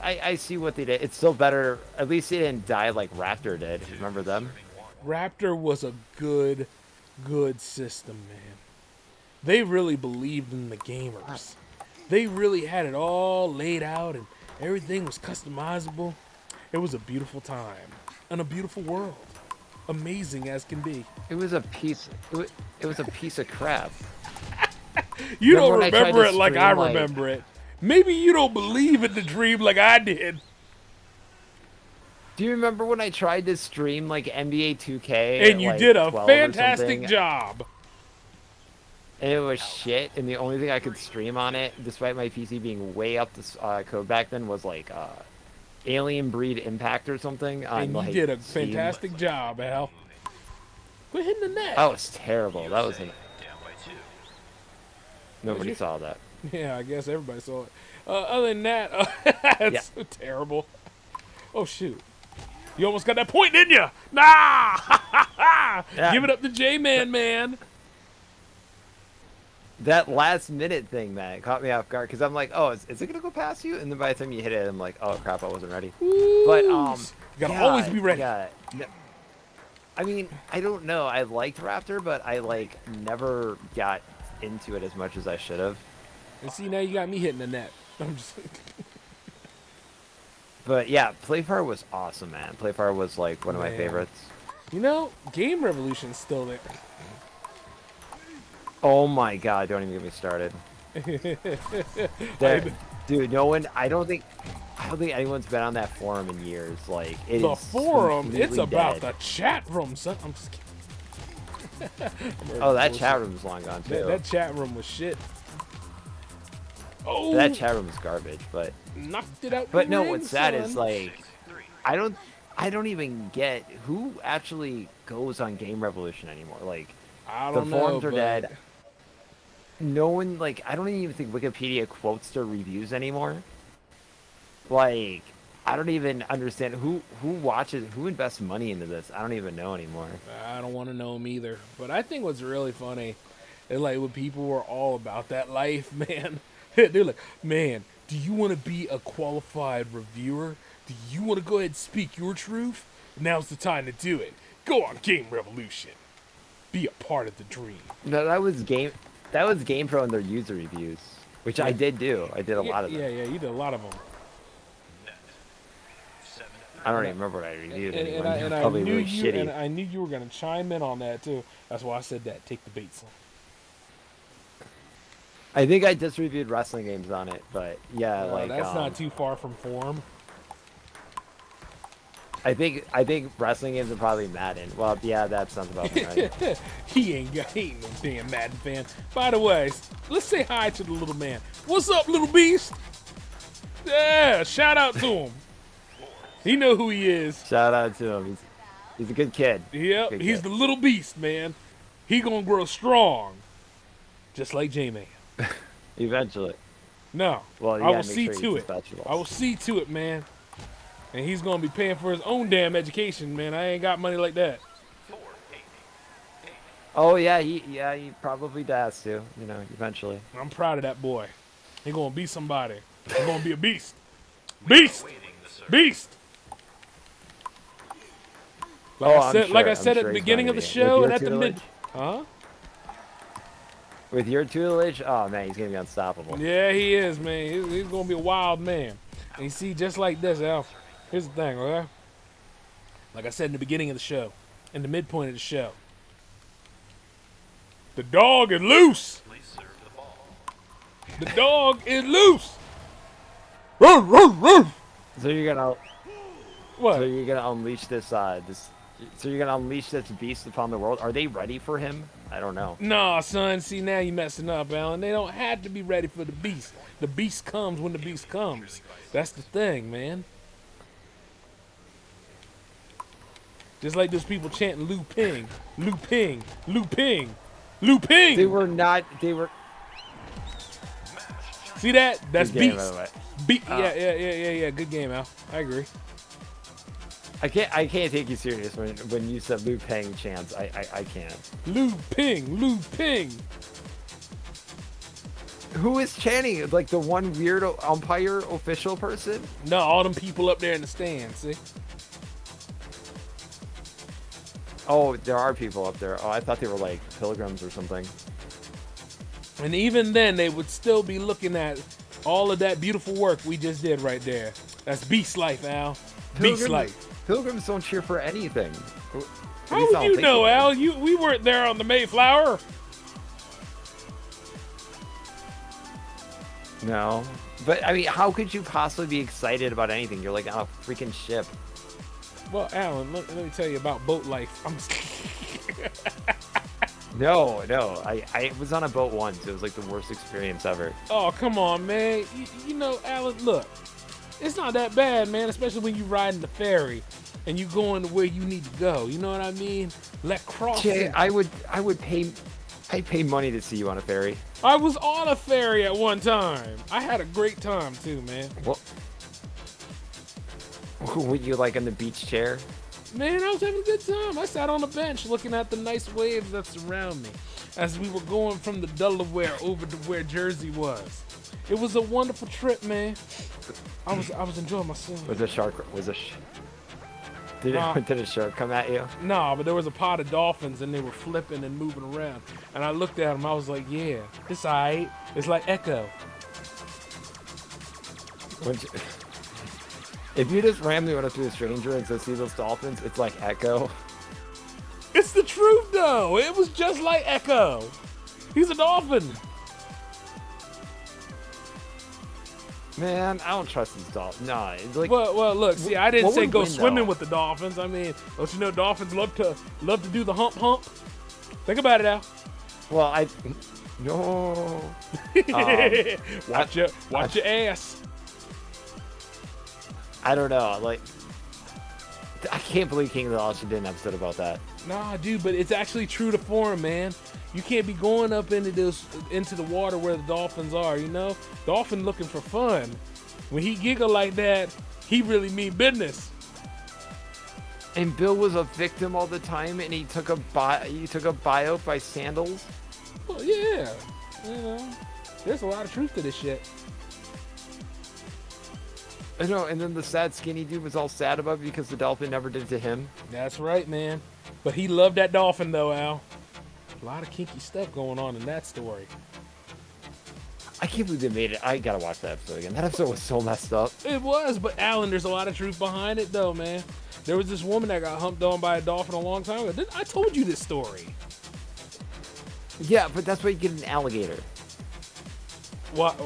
I see what they did. It's still better. At least they didn't die like Raptor did. Remember them? Raptor was a good system, man. They really believed in the gamers. They really had it all laid out, and everything was customizable. It was a beautiful time. In a beautiful world, amazing as can be. It was a piece. It was a piece of crap. You don't Remember when I tried remember to it like stream, I like- remember it. Maybe you don't believe in the dream like I did. Do you remember when I tried to stream like NBA 2K? And you at, did like, a 12 or fantastic something, job. and it was shit. And the only thing I could stream on it, despite my PC being way up the code back then, was like Alien Breed Impact or something. On, And you like, did a Steam. fantastic job, Al. Quit hitting the net. That was terrible. That was nobody saw that. Yeah, I guess everybody saw it. Other than that, that's Yeah. so terrible. Oh, shoot. You almost got that point, didn't you? Nah! Yeah. Give it up to J-Man, man. that last minute thing, man, caught me off guard because I'm like, oh, is it gonna go past you? And then by the time you hit it, I'm like, oh crap, I wasn't ready. But Ooh, you gotta always yeah, be ready. yeah. No, I mean, I don't know. I liked Raptor, but I like never got into it as much as I should have. And see, now you got me hitting the net. I'm just. But yeah, Playfire was awesome, man. Playfire was like one of my Man. favorites. You know, Game Revolution's still there. Oh my god, don't even get me started. That, dude, no one. I don't think anyone's been on that forum in years. Like it The is forum, it's completely about dead. the chat room, son. I'm just kidding. Oh, that chat room's long gone too. That chat room was shit. Oh, That chat room is garbage. But knocked it out. but the no, ring, what's sad is son. like I don't even get who actually goes on Game Revolution anymore. Like I the don't know, forums are but dead. No one like I don't even think Wikipedia quotes their reviews anymore. Like I don't even understand who watches, who invests money into this. I don't even know anymore. I don't want to know them either. But I think what's really funny is like when people were all about that life, man. They're like, man, do you want to be a qualified reviewer? Do you want to go ahead and speak your truth? Now's the time to do it. Go on Game Revolution. Be a part of the dream. No, that was GamePro and their user reviews, which I did do. I did a lot of them. Yeah, you did a lot of them. I don't even remember what I reviewed And, anymore. and I Probably knew really you, shitty. and I knew you were gonna chime in on that too. That's why I said that. Take the bait, son. I think I just reviewed wrestling games on it, but yeah, like That's not too far from form. I think wrestling games are probably Madden. Well, yeah, that sounds about right. he ain't no damn Madden fan. By the way, let's say hi to the little man. What's up, little beast? Yeah, shout out to him. He know who he is. Shout out to him. He's a good kid. Yep, Good he's kid. the little beast, man. He gonna grow strong, just like J-Man. Eventually. No, Well, I will make see sure he to eats it. vegetables. I will see to it, man. And he's gonna be paying for his own damn education, man. I ain't got money like that. Oh yeah, he probably does too. You know, eventually. I'm proud of that boy. He gonna be somebody. He gonna be a beast. Beast. Beast. Like I said at the beginning of the show and at the mid. Huh? With your tutelage, oh man, he's gonna be unstoppable. Yeah, he is, man. He's gonna be a wild man. And you see, just like this, Al. Here's the thing, okay? Like I said in the beginning of the show, in the midpoint of the show, the dog is loose. The dog is loose. Run, run, run. So you're gonna What? So you're gonna unleash this so you're gonna unleash this beast upon the world. Are they ready for him? I don't know. Nah, son. See, now you messing up, Alan. They don't have to be ready for the beast. The beast comes when the beast comes. That's the thing, man. Just like those people chanting Lu Ping, Lu Ping, Lu Ping, Lu Ping. They were. See that? That's Good game, by beast. the way. Yeah. Good game, Al. I agree. I can't take you serious when you said Liu Peng chants. I can't. Lu Ping, Lu Ping. Who is chanting? Like the one weird umpire official person? No, all them people up there in the stands. See? Oh, there are people up there. Oh, I thought they were like pilgrims or something. And even then, they would still be looking at all of that beautiful work we just did right there. That's beast life, Al. Beast life. Pilgrims don't cheer for anything. How would you know, Al? We weren't there on the Mayflower. No. But, I mean, how could you possibly be excited about anything? You're like on a freaking ship. Well, Alan, let me tell you about boat life. No. I was on a boat once. It was like the worst experience ever. Oh, come on, man. You know, Alan, look. It's not that bad, man, especially when you riding the ferry and you going to where you need to go. You know what I mean? Let crossing. Jay, I'd pay money to see you on a ferry. I was on a ferry at one time. I had a great time too, man. Well, were you like on the beach chair? Man, I was having a good time. I sat on a bench looking at the nice waves that surround me. as we were going from the Delaware over to where Jersey was. It was a wonderful trip, man. I was enjoying myself. Was a shark? Did a shark come at you? Nah, but there was a pod of dolphins and they were flipping and moving around. And I looked at them. I was like, yeah, it's alright. It's like Echo. If you just randomly run up to a stranger and see those dolphins, it's like Echo. It's the truth, though. It was just like Echo. He's a dolphin. Man, I don't trust these dolphins. Nah, it's like. Well, look. See, I didn't what say would go win, swimming though? with the dolphins. I mean, don't you know dolphins love to do the hump? Think about it, Al. Well, no. Watch your ass. I don't know. Like, I can't believe King of the Ocean did an episode about that. Nah, dude, but it's actually true to form, man. You can't be going up into the water where the dolphins are, you know? Dolphin looking for fun. When he giggle like that, he really mean business. And Bill was a victim all the time, and he took a buyout by Sandals. Well, yeah. You know, there's a lot of truth to this shit. I know, and then the sad skinny dude was all sad about it because the dolphin never did it to him. That's right, man. But he loved that dolphin, though, Al. A lot of kinky stuff going on in that story. I can't believe they made it. I gotta watch that episode again. That episode was so messed up. It was, but Alan, there's a lot of truth behind it, though, man. There was this woman that got humped on by a dolphin a long time ago. I told you this story. Yeah, but that's why you get an alligator. What?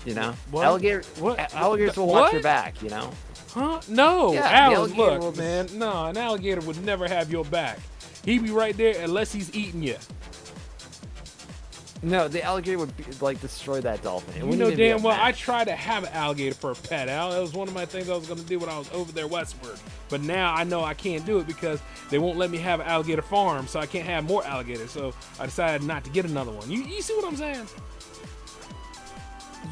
You know? What? Alligators will watch your back, you know? Huh? No, Yeah, the Alan, alligator look, will- man. No, an alligator would never have your back. He'd be right there unless he's eating you. No, the alligator would destroy that dolphin. It You wouldn't know even be a damn well, I match. tried to have an alligator for a pet, Al. That was one of my things I was going to do when I was over there westward. But now I know I can't do it because they won't let me have an alligator farm, so I can't have more alligators. So I decided not to get another one. You see what I'm saying?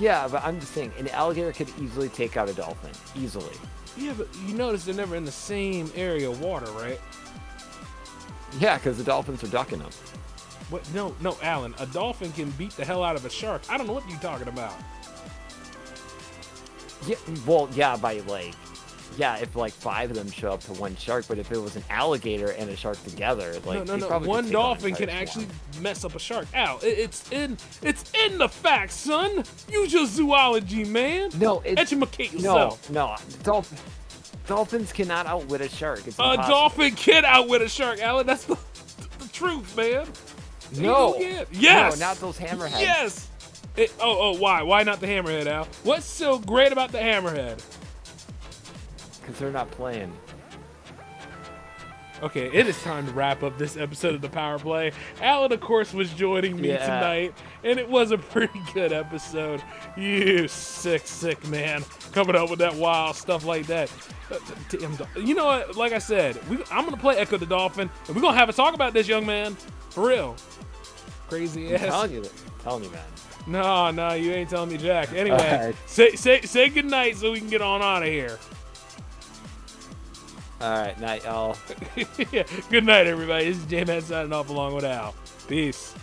Yeah, but I'm just saying, an alligator could easily take out a dolphin. Easily. Yeah, but you notice they're never in the same area of water, right? Yeah, because the dolphins are ducking them. What? No, Alan. A dolphin can beat the hell out of a shark. I don't know what you're talking about. Yeah, well, yeah, if 5 of them show up to one shark, but if it was an alligator and a shark together, No. they probably One could take on an dolphin entire can swarm. actually mess up a shark. Al, it's in the facts, son. Use your zoology, man. No, Educate yourself. No. Dolphins cannot outwit a shark. It's A impossible. dolphin can outwit a shark, Alan. That's the truth, man. No. Yes. No, not those hammerheads. Yes. Why? Why not the hammerhead, Al? What's so great about the hammerhead? Because they're not playing. Okay, it is time to wrap up this episode of the Power Play. Alan, of course, was joining me tonight, and it was a pretty good episode. You sick man, coming up with that wild stuff like that. You know what? Like I said, I'm gonna play Echo the Dolphin, and we're gonna have a talk about this, young man. For real. Crazy ass. I'm telling you, man. No, you ain't telling me jack. Anyway, Alright. say good night so we can get on out of here. All right, night, y'all. Yeah, good night, everybody. This is J-Man signing off along with Al. Peace.